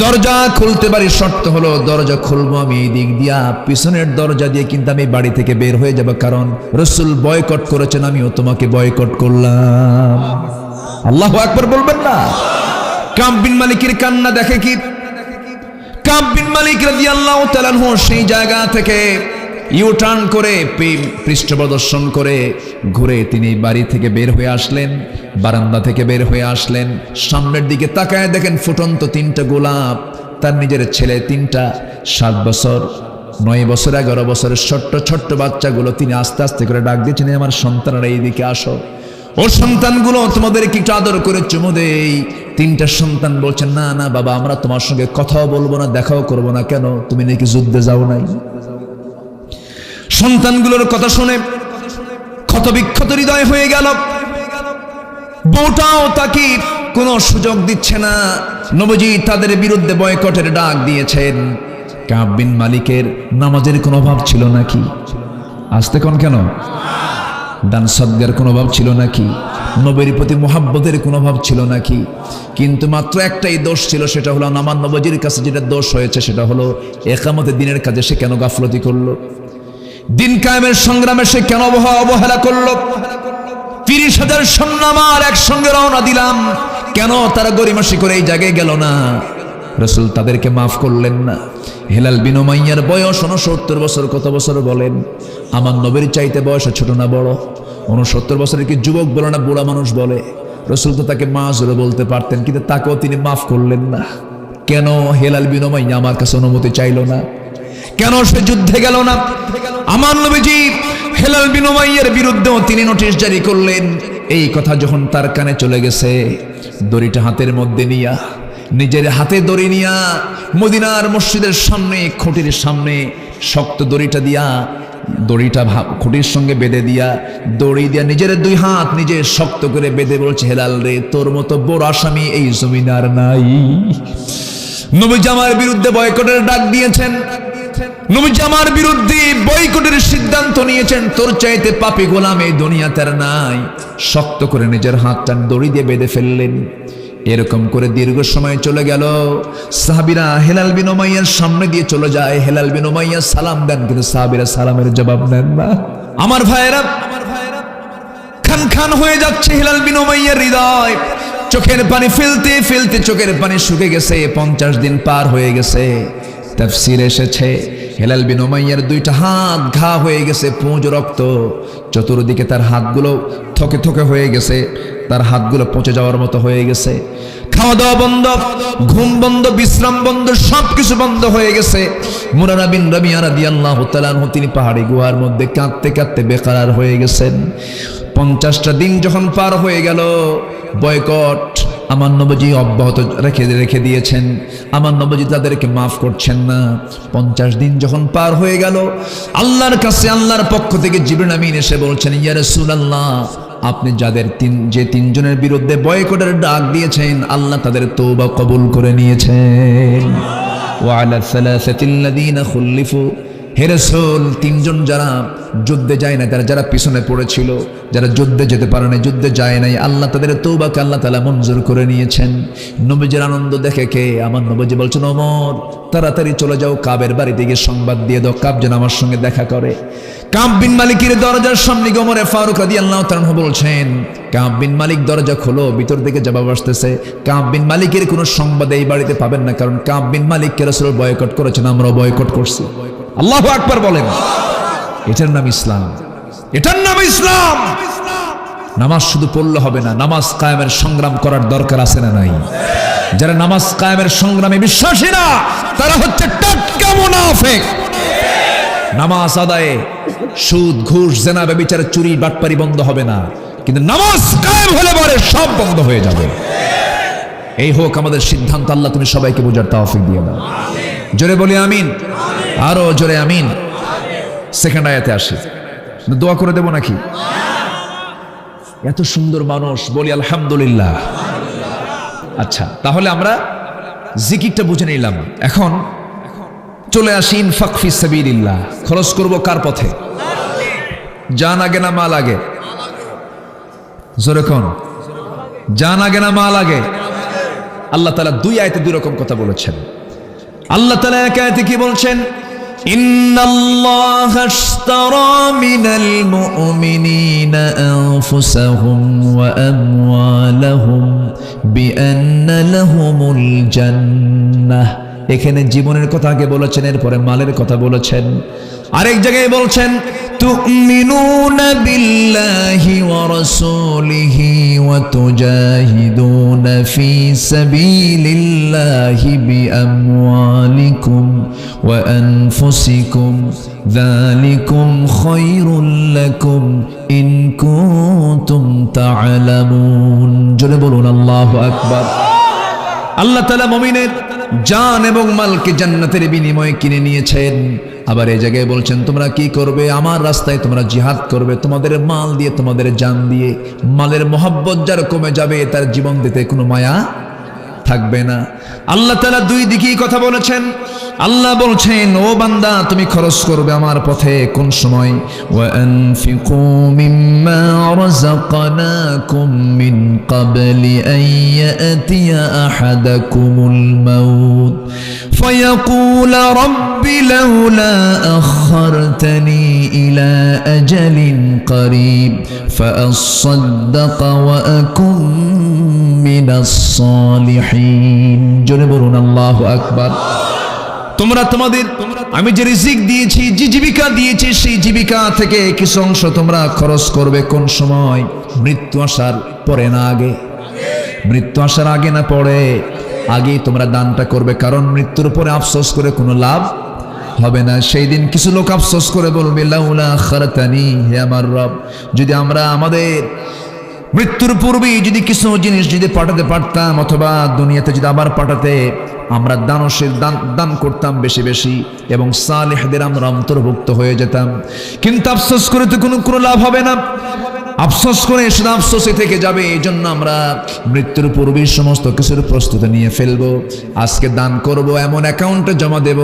দরজা খুলতে পারি, শর্ত হলো দরজা খুলবো আমি এই দিক দিয়া, পিছনের দরজা দিয়ে কিন্তু আমি বাড়ি থেকে বের হয়ে যাব, কারণ রাসূল বয়কট করেছেন, আমিও তোমাকে বয়কট করলাম। আল্লাহু আকবার বলবেন না? কাব বিন মালিকের কান্না দেখে কি, কাব বিন মালিক রাদিয়াল্লাহু তাআলা আনহু সেই জায়গা থেকে ইউটার্ন করে পৃষ্ঠ প্রদর্শন করে ঘুরে তিনি বাড়ি থেকে বের হয়ে আসলেন, বারান্দা থেকে বের হয়ে আসলেন। সামনের দিকে তাকায় দেখেন ফুটন্ত তিনটা গোলাপ। তার নিজের ছেলে তিনটা, 7 বছর, 9 বছর, 11 বছরের ছোট্ট ছোট্ট বাচ্চাগুলো তিনি আস্তে আস্তে করে ডাক দিয়েছেন, আমার সন্তানরা এইদিকে আসো, ও সন্তানগুলো তোমাদেরকে একটু আদর করে চুমু দেই। তিনটা সন্তান বলছেন, না না বাবা, আমরা তোমার সঙ্গে কথাও বলবো না, দেখাও করবো না। কেন? তুমি নাকি যুদ্ধে যাও নাই। সন্তানগুলোর কথা শুনে ক্ষতবিক্ষত হৃদয় হয়ে গেল। বউটাও তাকে কোনো সুযোগ দিচ্ছে না। নবীজি তাদের বিরুদ্ধে বয়কটের ডাক দিয়েছেন। কাব বিন মালিকের নামাজের কোনো অভাব ছিল নাকি? আসতে কোন কেন? দান সদকার কোনো অভাব ছিল নাকি? নবীর প্রতি মুহাব্বতের কোনো অভাব ছিল নাকি? কিন্তু মাত্র একটাই দোষ ছিল, সেটা হলো আমার নবীজির কাছে যেটা দোষ হয়েছে সেটা হলো ইকামতে দিনের কাজে সে কেন গাফলতি করলো, দিন কায়েমের সংগ্রামে সে কেন অবহেলা করলো। 30,000 সৈন্য আমার একসঙ্গে রওনা দিলাম, কেন তারা গরিমাসি করে এই জায়গায় গেল না? রাসূল তাদেরকে মাফ করলেন না। হেলাল বিন উমাইয়ার বয়স 69 বছর। কত বছর বলেন? আমার নবীর চাইতে বয়সে ছোট না বড়? 69 বছরের কি যুবক বলে না বুড়া মানুষ বলে? রাসূল তো তাকে মাযুর বলতে পারতেন, কিন্তু তাকেও তিনি মাফ করলেন না। কেন হেলাল বিন উমাইয়া আমার কাছে অনুমতি চাইল না? কেন সে যুদ্ধে গেল না? আমার নবীজি হেলাল বিন উমাইয়ার বিরুদ্ধেও তিনি নোটিশ জারি করলেন। এই কথা যখন তার কানে চলে গেছে, দড়িটা হাতের মধ্যে নিয়া, নিজের হাতে দড়ি নিয়া মদিনার মসজিদের সামনে, খুঁটির সামনে শক্ত দড়িটা দিয়া, দড়িটা খুঁটির সঙ্গে বেঁধে দিয়া, দড়ি দিয়া নিজের 2 হাত নিজে শক্ত করে বেঁধে বলছে, হেলাল রে, তোর মতো বড় আসামি এই জমিন আর নাই। নবীজি আমার বিরুদ্ধে বয়কটের ডাক দিয়েছেন, নবীজি আমার বিরুদ্ধে বয়কটের সিদ্ধান্ত নিয়েছেন, তোর চাইতে পাপী গোলাম এই দুনিয়াতে আর নাই। শক্ত করে নিজের হাতটা দড়ি দিয়ে বেঁধে ফেললেন। এরকম করে দীর্ঘ সময় চলে গেল। সাহাবীরা হেলাল বিন উমাইয়ার সামনে দিয়ে চলে যায়। হেলাল বিন উমাইয়া সালাম দেন, কিন্তু সাহাবীরা সালামের জবাব দেন না। আমার ভাইয়েরা, খান খান হয়ে যাচ্ছে হেলাল বিন উমাইয়ার হৃদয়। চোখের পানি ফেলতে ফেলতে চোখের পানি শুকে গেছে। 50 দিন পার হয়ে গেছে। তাফসীর এসেছে হেলাল বিন উমাইয়ার 2টা হাত ঘা হয়ে গেছে, পুঁজ রক্ত, চতুর্দিকে তার হাতগুলো থকে থকে হয়ে গেছে, তার হাতগুলো পচে যাওয়ার মতো হয়ে গেছে। খাওয়া দাওয়া বন্ধ, ঘুম বন্ধ, বিশ্রাম বন্ধ, সবকিছু বন্ধ হয়ে গেছে। মুরারা বিন রাবিয়া রাদিয়াল্লাহু তাআলা আনহু তিনি পাহাড়ি গুহার মধ্যে কাঁদতে কাঁদতে বেকারার হয়ে গেছেন। 50টা দিন যখন পার হয়ে গেল, বয়কট আমার নবীজি অব্যাহত রেখে দিয়েছেন। আমার নবীজি তাদেরকে মাফ করছেন না। 50 দিন যখন পার হয়ে গেল, আল্লাহর কাছে আল্লাহর পক্ষ থেকে জিবরিল আমিন এসে বলছেন, ইয়া রাসূলুল্লাহ, আপনি যে 3 জনের বিরুদ্ধে বয়কটের ডাক দিয়েছেন, আল্লাহ তাদের তওবা কবুল করে নিয়েছেন। ওয়া আলা সালাসাতিল্লাযীনা খুল্লিফু, হে রাসূল, 3 জন যারা যুদ্ধে যায় না, যারা পিছনে পড়েছিল, যারা যুদ্ধে যেতে পারে না, যুদ্ধে যায় নাই, আল্লাহ তাদের তওবাকে আল্লাহ তাআলা মঞ্জুর করে নিয়েছেন। নবীজির আনন্দ দেখে কে? আমার নবীজি বলছেন, ওমর, তাড়াতাড়ি চলে যাও, কাবের বাড়িতে গিয়ে সংবাদ দিয়ে দাও, কাব যেন আমার সঙ্গে দেখা করে। কাব বিন মালিকের দরজার সামনে ওমরে ফারুক রাদিয়াল্লাহু তাআলা বলছেন, কাব বিন মালিক দরজা খোলো, ভিতর থেকে জবাব আসতেছে, কাব বিন মালিকের কোনো সংবাদ এই বাড়িতে পাবেন না, কারণ কাব বিন মালিককে রাসূল বয়কট করেছেন, আমরাও বয়কট করছি। আল্লাহু আকবার বলেন। এটার নাম ইসলাম, এটার নাম ইসলাম। নামাজ শুধু পড়লে হবে না, নামাজ কায়েমের সংগ্রাম করার দরকার আছে না নাই? যারা নামাজ কায়েমের সংগ্রামে বিশ্বাসী না, তারা হচ্ছে টাটকা মুনাফিক। নামাজ আদায়ে সুদ, ঘুষ, জেনা, ব্যভিচার, চুরি, বাটপারি বন্ধ হবে না। কিন্তু নামাজ কায়েম হলে পরে সব বন্ধ হয়ে যাবে। এই হোক আমাদের সিদ্ধান্ত। আল্লাহ তুমি সবাইকে বোঝার তৌফিক দিয়ে দাও। জোরে বলি আমিন, আরো জোরে আমিন। সেকেন্ড আয়াতে আসি, দোয়া করে দেব নাকি? এত সুন্দর মানুষ, বলি আলহামদুলিল্লাহ। আচ্ছা, তাহলে আমরা জিকিরটা বুঝে নিলাম। এখন চলে আসি ইনফাক ফি সাবিলিল্লাহ। খরচ করব কার পথে? জান আগে না মাল আগে? জোরে কোন? জান আগে না মাল আগে? আল্লাহ তাআলা দুই আয়াতে দুই রকম কথা বলেছেন। আল্লাহ তাআলা এক আয়াতে কি বলছেন? ইন্নাল্লাহা আশতারা মিনাল মুমিনিনা আনফুসাহুম ওয়া আমওয়ালাহুম বিআন্না লাহুমুল জান্নাহ। এখানে জীবনের কথা আগে বলেছেন, এরপরে মালের কথা বলেছেন। আরেক জায়গায় বলছেন তুমিনুনা বিল্লাহি ওয়া রাসূলিহি ওয়া তুজাহিদুনা ফি সাবিলিল্লাহি বিআমওয়ালিকুম ওয়া আনফুসিকুম যালিকুম খায়রুল লাকুম ইন কুনতুম তা'লামুন। জোরে বলুন আল্লাহু আকবার। আল্লাহ তাআলা মুমিনের জান এবং মালকে জান্নাতের বিনিময়ে কিনে নিয়েছেন। আবার এই জায়গায় বলছেন তোমরা কি করবে? আমার রাস্তায় তোমরা জিহাদ করবে, তোমাদের মাল দিয়ে, তোমাদের জান দিয়ে। মালের মহব্বত যার কমে যাবে তার জীবন দিতে কোনো মায়া থাকবে না। আল্লাহ তাআলা দুই দিকেই কথা বলেছেন। আল্লাহ বলছেন ও বান্দা তুমি খরচ করবে আমার পথে। কোন সময়? ওয়া আনফিকু মিম্মা রাযাকনাকুম মিন ক্বাবলি আন ইয়াতিয়া আহাদাকুমুল মাউত ফায়াকুল রাব্বি লাউলা আখখারতানি ইলা আজালিন করিব ফাআসাদদাক ওয়া আকুম মিনাস সালিহিন। জোরে বলুন আল্লাহু আকবার। তোমরা তোমাদের আমি যে রিজিক দিয়েছি, যে জীবিকা দিয়েছি, সেই জীবিকা থেকে কিছু অংশ তোমরা খরচ করবে। কোন সময়? মৃত্যু আসার পরে না আগে? মৃত্যু আসার আগে না পরে? আগেই তোমরা দানটা করবে, কারণ মৃত্যুর পরে আফসোস করে কোনো লাভ হবে না। সেই দিন কিছু লোক আফসোস করে বলবে লাউলা আখখারতানি, হে আমার রব, যদি আমরা আমাদের মৃত্যুর পূর্বেই যদি কিছু জিনিস যদি পাঠাতে পারতাম, অথবা দুনিয়াতে যদি আবার পাঠাতে, আমরা দান করতাম বেশি বেশি এবং সালেহদের আমরা অন্তর্ভুক্ত হয়ে যেতাম। কিন্তু আফসোস করে তো কোনো লাভ হবে না। আফসোস করে শুধু আফসোসে থেকে যাবে। এই জন্য আমরা মৃত্যুর পূর্বেই সমস্ত কিছুর প্রস্তুতি নিয়ে ফেলবো। আজকে দান করব, এমন অ্যাকাউন্টে জমা দেব,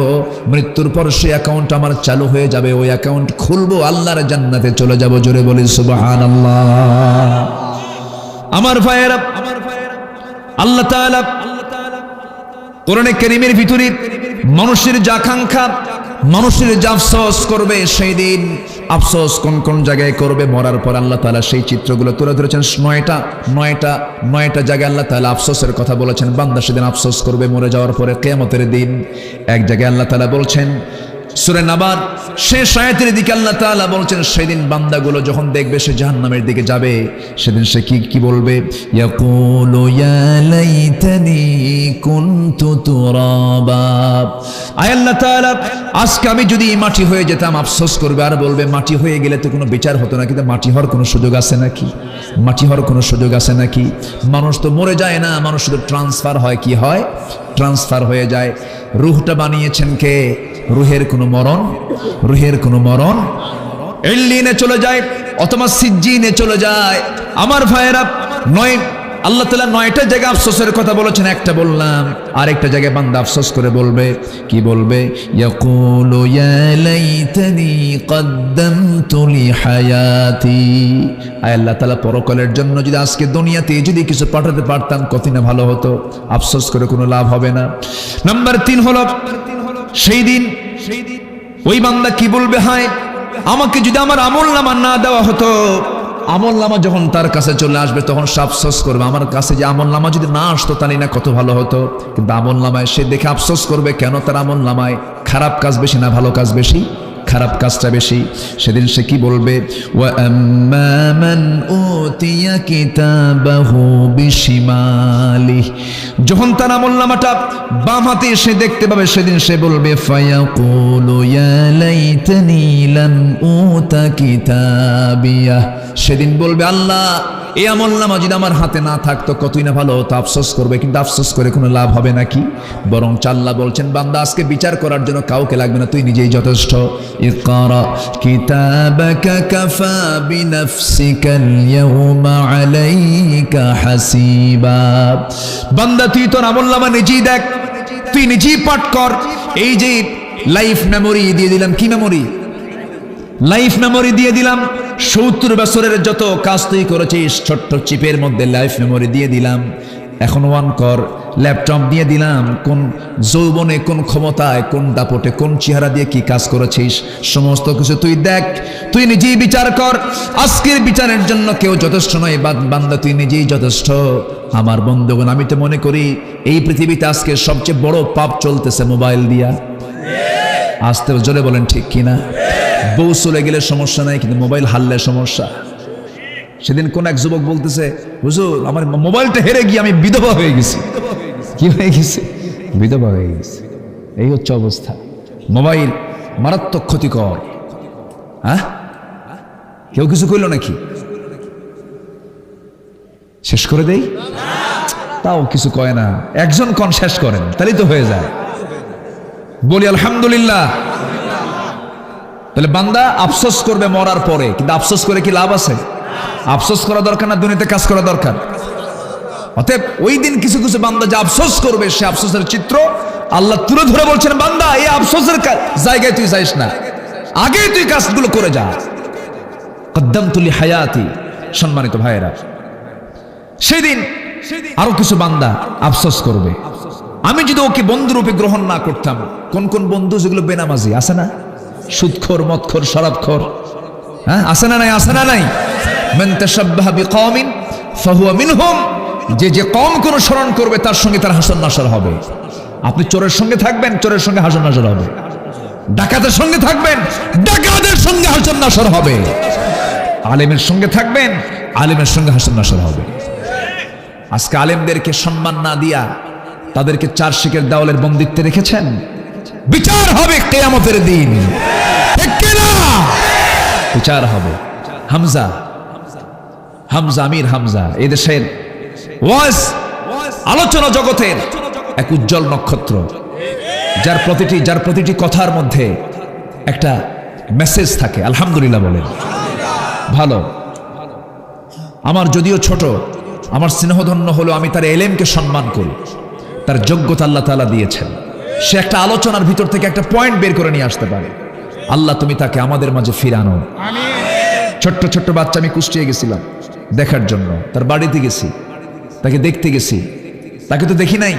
মৃত্যুর পর সেই অ্যাকাউন্ট আমার চালু হয়ে যাবে। ওই অ্যাকাউন্ট খুলবো, আল্লাহর জান্নাতে চলে যাব। জোরে বলি সুবহানাল্লাহ। আমার ভাইয়েরা, আল্লাহ তাআলা কোরআনে কারীমের ভিতরে মানুষের যে আকাঙ্ক্ষা, মানুষের যে আফসোস করবে, সেই দিন আফসোস কোন কোন জায়গায় করবে মরার পর, আল্লাহ তাআলা সেই চিত্রগুলো তুলে ধরেছেন। নয়টা জায়গায় আল্লাহ তাআলা আফসোসের কথা বলেছেন। বান্দা সেদিন আফসোস করবে মরে যাওয়ার পরে কিয়ামতের দিন। এক জায়গায় আল্লাহ তাআলা বলছেন সূরা নাবার শেষ আয়াতের দিকে আল্লাহ তাআলা বলছেন সেদিন বান্দাগুলো যখন দেখবে সে জাহান্নামের দিকে যাবে, সেদিন সে কি বলবে? ইয়াকুলু ইয়া লাইতানি কুনতু তুরাবা। আয় আল্লাহ তাআলা, আজকে আমি যদি মাটি হয়ে যেতাম। আফসোস করবে আর বলবে মাটি হয়ে গেলে তো কোনো বিচার হতো না। কিন্তু মাটি হওয়ার কোনো সুযোগ আছে নাকি? মাটি হওয়ার কোনো সুযোগ আছে নাকি? মানুষ তো মরে যায় না, মানুষ শুধু ট্রান্সফার হয়। কি হয়? ট্রান্সফার হয়ে যায়। রূহটা বানিয়েছেন কে? রুহের কোনো মরণ ইল্লিনে চলে যায় অথবা সিজ্জিনে চলে যায়। আমার ভাইয়েরা, আল্লাহ তাআলা 9টা জায়গায় আফসোসের কথা বলেছেন। একটা বললাম, আরেকটা জায়গায় বান্দা আফসোস করে বলবে। কি বলবে? ইয়াকুলু ইয়া লাইতানি কদ্দামতু লি হায়াতি। আয় আল্লাহ তাআলা, পরকালের জন্য যদি আজকে দুনিয়াতে যদি কিছু পাঠাতে পারতাম কত না ভালো হতো। আফসোস করে কোনো লাভ হবে না। নাম্বার 3 হলো সেই দিন ওই বান্দা কি বলবে? হায়, আমাকে যদি আমার আমলনামা না দেওয়া হতো। আমলনামা যখন তার কাছে চলে আসবে তখন সে আফসোস করবে, আমার কাছে যে আমলনামা যদি না আসতো তাহলে না কত ভালো হতো। কিন্তু আমলনামায় সে দেখে আফসোস করবে, কেন তার আমলনামায় খারাপ কাজ বেশি না ভালো কাজ বেশি? খারাপ কাজটা বেশি। সেদিন সে কি বলবে? ওয়া আম্মা মান উতিয়া কিতাবাহু বিশিমালিহি, যখন তার আমলনামাটা বাম হাতে সে দেখতে পাবে সেদিন সে বলবে ফায়াকুলু ইয়া লাইতানি লাম উতা কিতাবিয়া, সেদিন বলবে আল্লাহ এই আমলনামা যদি আমার হাতে না থাকতো কতই না ভালো হতো। আফসোস করবে, কিন্তু আফসোস করে কোনো লাভ হবে নাকি? বরং আল্লাহ বলছেন বান্দা আজকে বিচার করার জন্য কাউকে লাগবে না, তুই নিজেই যথেষ্ট। ইকরা কিতাবাকা কাফা বিনাফসিকাল ইয়াউমা আলাইকা হাসিবা, বান্দা তুই তোর আমলনামা নিজেই দেখ, তুই নিজেই পাঠ কর। এই যে লাইফ মেমোরি দিয়ে দিলাম, কি মেমোরি? লাইফ মেমোরি দিয়ে দিলাম। 70 বছরের যত কাজ তুই করেছিস ছোট্ট চিপের মধ্যে লাইফ মেমোরি দিয়ে দিলাম। এখন ওয়ান কর, ল্যাপটপ দিয়ে দিলাম, কোন যৌবনে, কোন ক্ষমতায়, কোন দাপটে, কোন চেহারা দিয়ে কি কাজ করেছিস সমস্ত কিছু তুই দেখ, তুই নিজেই বিচার কর। আজকের বিচারের জন্য কেউ যথেষ্ট নয়, বান্দা তুই নিজেই যথেষ্ট। আমার বন্ধুগণ, আমি তো মনে করি এই পৃথিবীতে আজকে সবচেয়ে বড় পাপ চলতেছে মোবাইল দিয়া। আসতে জোরে বলেন ঠিক কিনা? বউ চলে গেলে সমস্যা নাই, কিন্তু মোবাইল হারলে সমস্যা। সেদিন কোন এক যুবক বলতেছে, হুজুর আমার মোবাইলটা হেরে গিয়ে আমি বিধবা হয়ে গেছি। কি হয়ে গেছে? বিধবা হয়ে গেছে। এই হচ্ছে অবস্থা। মোবাইল মারাত্মক ক্ষতিকর। হ্যাঁ, কেউ কিছু কইল নাকি? শেষ করে দেই? তাও কিছু কয় না। একজন কোন শেষ করেন, তাহলেই তো হয়ে যায়। বলি আলহামদুলিল্লাহ। তাহলে বান্দা আফসোস করবে মরার পরে, কিন্তু আফসোস করে কি লাভ আছে? আফসোস করা দরকার না দুনিয়াতে কাজ করা দরকার? অতএব ওই দিন কিছু কিছু বান্দা যে আফসোস করবে, সে আফসোসের চিত্র আল্লাহ তুলে ধরে বলছেন, বান্দা এই আফসোসের জায়গায় তুই যাইস না, আগে তুই কাজগুলো করে যা। কদ্দামতু লি হায়াতি। সম্মানিত ভাইয়েরা, সেদিন আরো কিছু বান্দা আফসোস করবে, আমি যদি ওকে বন্ধুরূপে গ্রহণ না করতাম। কোন কোন বন্ধু যেগুলো বেনামাজি, আছে না? সুদখোর, মদখোর, শরাবখোর, হ্যাঁ, আছে না নাই? আছে না নাই? মান তাশাব্বাহা বিকওমিন ফাহুয়া মিনহুম, যে যে কওম কোন স্মরণ করবে তার সঙ্গে তার হাসর নাসর হবে। আপনি চোরের সঙ্গে থাকবেন, চোরের সঙ্গে হাসর নাসর হবে। ডাকাতের সঙ্গে থাকবেন, ডাকাতের সঙ্গে হাসর নাসর হবে। আলেমের সঙ্গে থাকবেন, আলেমের সঙ্গে হাসর নাসর হবে। আজকে আলেমদেরকে সম্মান না দিয়া তাদেরকে 4 শিকের দেওয়ালের বন্দিত্বে রেখেছেন। বিচার হবে কিয়ামতের দিন, ঠিক কি না? বিচার হবে। হামজা, আমির হামজা এই দেশের ওয়াজ আলোচনা জগতের এক উজ্জ্বল নক্ষত্র, যার প্রতিটি কথার মধ্যে একটা মেসেজ থাকে। আলহামদুলিল্লাহ বলেন। ভালো। আমার যদিও ছোট, আমার স্নেহধন্য হলো আমি তার এলেমকে সম্মান করি। তার যোগ্যতা আল্লাহ তাআলা দিয়েছেন। সে একটা আলোচনার ভিতর থেকে একটা পয়েন্ট বের করে নিয়ে আসতে পারে। আল্লাহ তুমি তাকে আমাদের মাঝে ফিরানো। ছোট্ট ছোট্ট বাচ্চা, আমি কুষ্টিয়া গেছিলাম দেখার জন্য, তার বাড়িতে গেছি, তাকে দেখতে গেছি। তাকে তো দেখি নাই,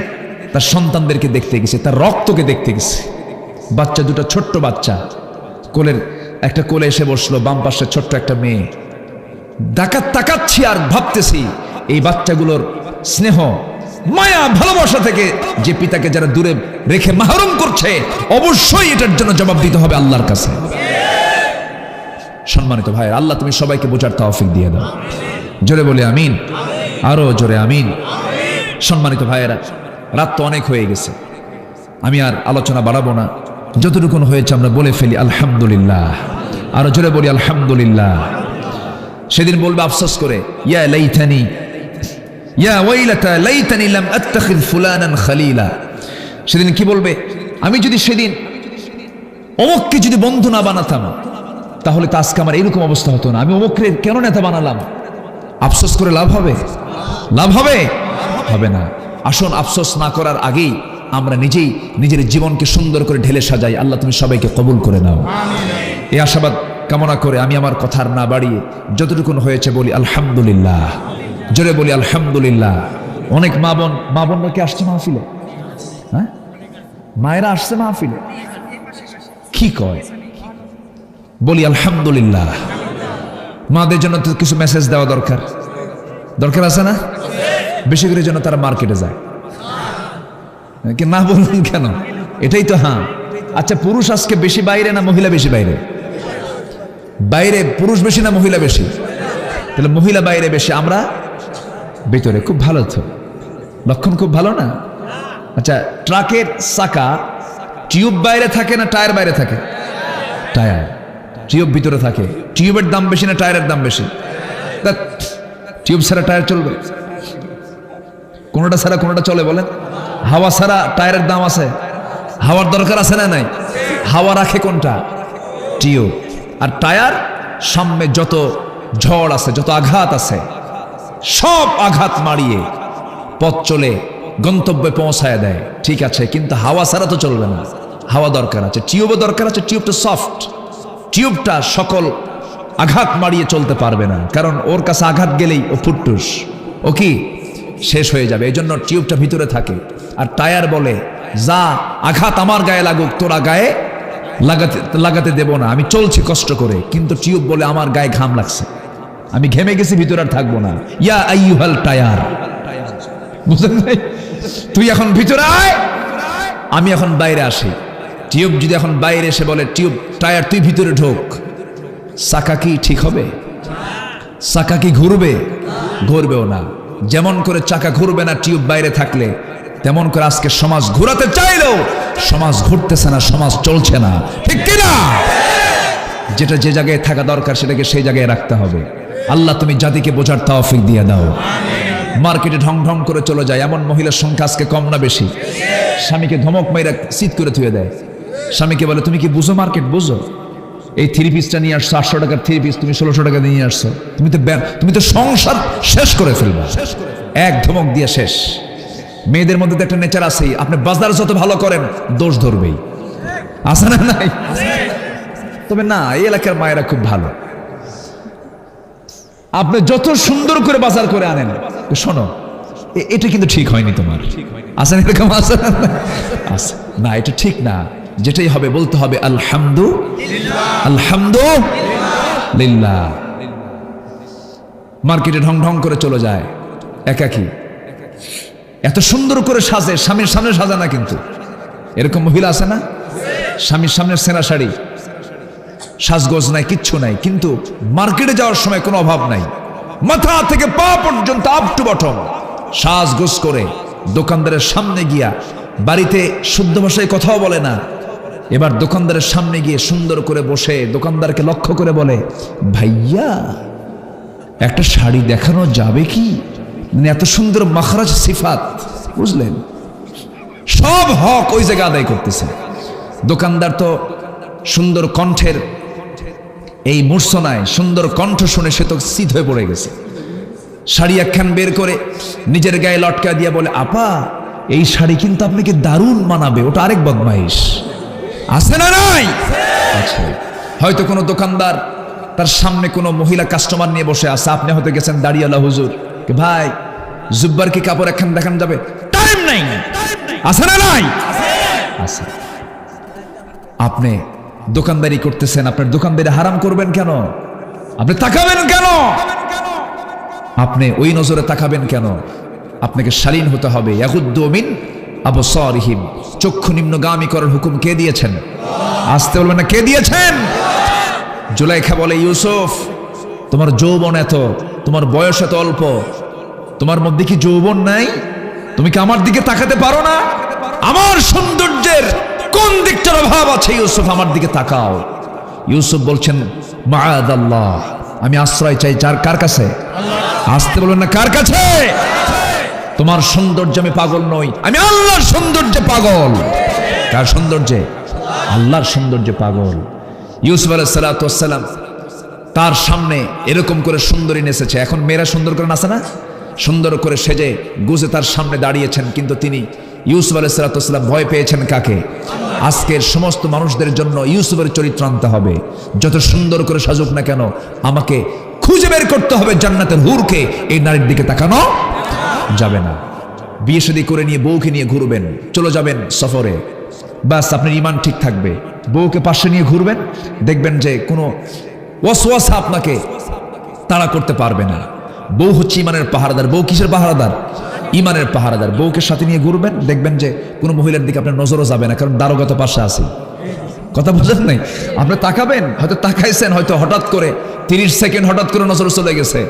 তার সন্তানদেরকে দেখতে গেছি, তার রক্তকে দেখতে গেছি। বাচ্চা দুটো, ছোট্ট বাচ্চা, কোলে এসে বসলো, বাম পাশে ছোট্ট একটা মেয়ে। তাকাচ্ছি আর ভাবতেছি এই বাচ্চাগুলোর স্নেহ, মায়া, ভালোবাসা থেকে যে পিতাকে যারা দূরে রেখে মাহরুম করছে, অবশ্যই এটার জন্য জবাব দিতে হবে আল্লাহর কাছে। সম্মানিত ভাই, আল্লাহ তুমি সবাইকে বোঝার তৌফিক দিয়ে দাও। জোরে বলে আমিন, আরো জোরে আমিন। সম্মানিত ভাইয়েরা, রাত তো অনেক হয়ে গেছে, আমি আর আলোচনা বাড়াবো না। যতটুকু হয়েছে আমরা বলে ফেলি আলহামদুলিল্লাহ। আরো জোরে বলি আলহামদুলিল্লাহ। সেদিন বলবে আফসোস করে, ইয়া লাইতানি ইয়া ওয়াইলাতা লাইতানি লাম আত্তাখিয ফুলানান খলিলা। সেদিন কি বলবে? আমি যদি সেদিন অমুককে যদি বন্ধু না বানাতাম, তাহলে তো আজকে আমার এরকম অবস্থা হতো না। আমি অমুককে কেন নেতা বানালাম? আফসোস করে লাভ হবে? লাভ হবে? হবে না। আসুন আফসোস না করার আগেই আমরা নিজেই নিজের জীবনকে সুন্দর করে ঢেলে সাজাই। আল্লাহ তুমি সবাইকে কবুল করে নাও। এই আশাবাদ কামনা করে আমি আমার কথার না বাড়িয়ে যতটুকু হয়েছে বলি আলহামদুলিল্লাহ। জোরে বলি আলহামদুলিল্লাহ। অনেক মা বোনরা কি আসছে মাহফিলে? হ্যাঁ, মায়েরা আসছে মাহফিলে? কি কয়? বলি আলহামদুলিল্লাহ। মাদের জন্য তো কিছু মেসেজ দেওয়া দরকার আছে না? বেশি করে যেন তারা মার্কেটে যায়। না বলুন কেন? এটাই তো। হ্যাঁ, আচ্ছা পুরুষ আজকে বেশি বাইরে না মহিলা বেশি বাইরে? বাইরে পুরুষ বেশি না মহিলা বেশি? তাহলে মহিলা বাইরে বেশি, আমরা ভিতরে। খুব ভালো তো, লক্ষণ খুব ভালো না? আচ্ছা ট্রাকের চাকা টিউব বাইরে থাকে না টায়ার বাইরে থাকে? টায়ার। টিউব ভিতরে থাকে। টিউবের দাম বেশি না টায়ারের দাম বেশি? টিউব ছাড়া টায়ার চলবে? কোনোটা ছাড়া কোনোটা চলে বলেন? হাওয়া ছাড়া টায়ারের দাম আছে? হাওয়ার দরকার আছে না নাই? হাওয়া রাখে কোনটা? টিউব। আর টায়ার সামনে যত ঝড় আছে, যত আঘাত আছে, সব আঘাত মারিয়ে পথ চলে গন্তব্যে পৌঁছায় দেয়। ঠিক আছে, কিন্তু হাওয়া ছাড়া তো চলবে না, হাওয়া দরকার আছে, টিউবও দরকার আছে। টিউবটা সফট, টিউবটা সকল আঘাত মারিয়ে চলতে পারবে না, কারণ ওর কাছে আঘাত গেলেই ও ফুটটুস, ও কি শেষ হয়ে যাবে। এই জন্য টিউবটা ভিতরে থাকে। আর টায়ার বলে যা আঘাত আমার গায়ে লাগুক, তোরা গায়ে লাগাতে দেব না, আমি চলছি কষ্ট করে। কিন্তু টিউব বলে আমার গায়ে ঘাম লাগছে, আমি ঘেমে গেছি, ভিতরে আর থাকবো না। ইয়া আইয়ুহাল টায়ার, বুঝলেন ভাই? তুই এখন ভিতরে আয়, আমি এখন বাইরে আসি। টিউব যদি এখন বাইরে এসে বলে টিউব টায়ার তুই ভিতরে ঢোক, চাকা কি ঠিক হবে? চাকা কি ঘুরবে? ঘুরবেও না। যেমন করে চাকা ঘুরবে না টিউব বাইরে থাকলে, তেমন করে আজকে সমাজ ঘোরাতে চাইলেও সমাজ ঘুরতেছে না, সমাজ চলছে না, ঠিক কিনা? যেটা যে জায়গায় থাকা দরকার সেটাকে সেই জায়গায় রাখতে হবে। আল্লাহ তুমি জাতিকে বোঝার তৌফিক দিয়ে দাও। মার্কেটে ঢং ঢং করে চলে যায় এমন মহিলার সংখ্যা আজকে কম না বেশি? স্বামীকে ধমক মেয়েরা চিৎ করে থুয়ে দেয়। স্বামীকে বলে তুমি কি বুঝো মার্কেট? বুঝো? এই থ্রি পিসটা নিয়ে আসছো 800 টাকার থ্রি পিস, তুমি 1600 টাকা দিয়ে আসছো, তুমি তো সংসার শেষ করে ফেলবা। এক ধমক দিয়ে শেষ। মেয়েদের মধ্যে তো একটা নেচার আছেই, আপনি বাজার যত ভালো করেন দোষ ধরবেই, আছে না নাই? তবে না, এই এলাকার মায়েরা খুব ভালো। আপনি যত সুন্দর করে বাজার করে আনেন, শোনো এটা কিন্তু ঠিক হয়নি তোমার, আছে না এরকম? আছে না, এটা ঠিক না। যেটাই হবে বলতে হবে আলহামদুলিল্লাহ। মার্কেটে ঢং ঢং করে চলে যায় একাকি, এত সুন্দর করে সাজে, স্বামীর সামনে সাজা না, কিন্তু এরকম মহিলা আছে না? স্বামীর সামনে সেনা শাড়ি, সাজগোজ নাই, কিচ্ছু নাই, কিন্তু মার্কেটে যাওয়ার সময় কোনো অভাব নাই, মাথা থেকে পা পর্যন্ত আপ টু বটম সাজগোজ করে দোকানদারের সামনে গিয়া, বাড়িতে শুদ্ধ ভাষায় কথাও বলে না, এবার দোকানদারের সামনে গিয়ে সুন্দর করে বসে দোকানদারকে লক্ষ্য করে বলে, ভাইয়া একটা শাড়ি দেখানো যাবে কি? এত সুন্দর মাখরাজ সিফাত, বুঝলেন? সব হক ওই জায়গায় আদায় করতেছে। দোকানদার তো সুন্দর কণ্ঠের এই মূর্ছনায়, সুন্দর কণ্ঠ শুনে সে তো সিধ হয়ে পড়ে গেছে। শাড়ি একখান বের করে নিজের গায়ে লটকা দিয়ে বলে, আপা এই শাড়ি কিন্তু আপনাকে দারুণ মানাবে। ওটা আরেক বদমাইশ, আছে না নাই? আচ্ছা, হয়তো কোনো দোকানদার তার সামনে কোনো মহিলা কাস্টমার নিয়ে বসে আছে, আপনি হয়তো গেছেন দাড়িওয়ালা হুজুর, ভাই জুব্বার কি কাপড় একখান দেখান যাবে? টাইম নাই, আছে না নাই? আছে। আপনি দোকানদারি করতেছেন, আপনার দোকানদারি হারাম করবেন কেন? আপনি তাকাবেন কেন? আপনি ওই নজরে তাকাবেন কেন? আপনাকে শালীন হতে হবে। ইয়াগুদ্দু মিন আবসারিহিম, চক্ষু নিম্নগামী করার হুকুম কে দিয়েছেন? আসতে বলবেন না, কে দিয়েছেন? জুলাইখা বলে, ইউসুফ তোমার যৌবন এত, তোমার বয়স এত অল্প, তোমার মধ্যে কি যৌবন নাই? তুমি কি আমার দিকে তাকাতে পারো না? আমার সৌন্দর্যের কোন দিকটার অভাব আছে? ইউসুফ আমার দিকে তাকাও। ইউসুফ বলছেন, মাআদাল্লাহ, আমি আশ্রয় চাই কার কাছে? আসতে বলবেন না, কার কাছে? তোমার সৌন্দর্যে আমি পাগল নই, আমি আল্লাহর সৌন্দর্যে পাগল। কার সৌন্দর্যে? আল্লাহর সৌন্দর্যে পাগল। ইউসুফ আলাইহিস সালাতু ওয়াস সালাম তার সামনে এরকম করে সুন্দরী নেচেছে। এখন মেয়েরা সুন্দর করে নাচে না? সুন্দর করে সেজে গুজে তার সামনে দাঁড়িয়েছেন, কিন্তু তিনি ইউসুফ আলাইহিস সালাতু ওয়াস সালাম ভয় পেয়েছেন কাকে? আজকের সমস্ত মানুষদের জন্য ইউসুফের চরিত্র আনতে হবে। যত সুন্দর করে সাজুক না কেন, আমাকে খুঁজে বের করতে হবে জান্নাতের হুরকে। এই নারীর দিকে তাকানো যাবে না। বিয়ে শাদী করে নিয়ে বউকে নিয়ে ঘুরবেন, চলে যাবেন সফরে, বাস আপনার ঈমান ঠিক থাকবে। বউকে পাশে নিয়ে ঘুরবেন, দেখবেন যে কোনো ওয়াসওয়াসা আপনাকে তাড়া করতে পারবে না। বউ হচ্ছে ঈমানের পাহারাদার। বউ কিসের পাহারাদার? ইমানের পাহারাদার। বউকে সাথে নিয়ে ঘুরবেন, দেখবেন যে কোনো মহিলার দিকে আপনার নজরও যাবে না, কারণ দারোগা তো পাশে আছে। কথা বুঝেন নাই? আপনি তাকাবেন, হয়তো তাকাইছেন, হয়তো হঠাৎ করে 30 সেকেন্ড হঠাৎ করে নজর চলে গেছে।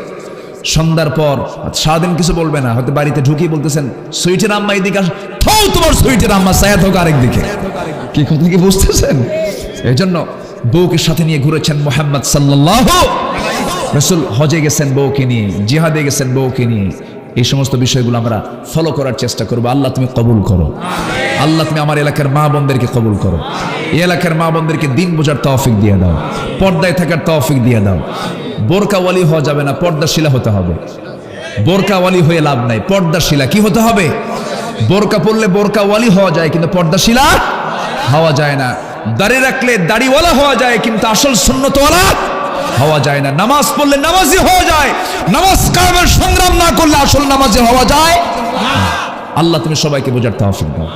সন্ধ্যার পর সারাদিন কিছু বলবে না, হয়তো বাড়িতে ঢুকিয়ে বলতেছেন, সুইটের আম্মা এদিকে আস, থাও তোমার সুইটের আম্মা ছায়া থাক আরেক দিকে। কি কথা কি বুঝতেছেন? এই জন্য বউকে সাথে নিয়ে ঘুরেছেন মুহাম্মদ সাল্লাল্লাহু। রাসূল হজে গেছেন বউকে নিয়ে, জিহাদে গেছেন বউকে নিয়ে। এই সমস্ত বিষয়গুলো আমরা ফলো করার চেষ্টা করবো। আল্লাহ তুমি কবুল করো। আল্লাহ তুমি আমার এলাকার মা বোনদেরকে কবুল করো। এই এলাকার মা বোনদেরকে দিন বোঝার তৌফিক দিয়ে দাও, পর্দায় থাকার তৌফিক দিয়ে দাও। বোরকাওয়ালি হওয়া যাবে না, পর্দাশীলা হতে হবে। বোরকাওয়ালি হয়ে লাভ নাই, পর্দাশীলা কি হতে হবে? বোরকা পরলে বোরকাওয়ালি হওয়া যায়, কিন্তু পর্দাশীলা হওয়া যায় না। দাড়ি রাখলে দাড়িওয়ালা হওয়া যায়, কিন্তু আসল সুন্নতওয়ালা হওয়া যায় না। নামাজ পড়লে নামাজি হওয়া যায়, নামাজ কায়েমের সংগ্রাম না করলে আসল নামাজি হওয়া যায়। আল্লাহ তুমি সবাইকে বোঝার তৌফিক দাও।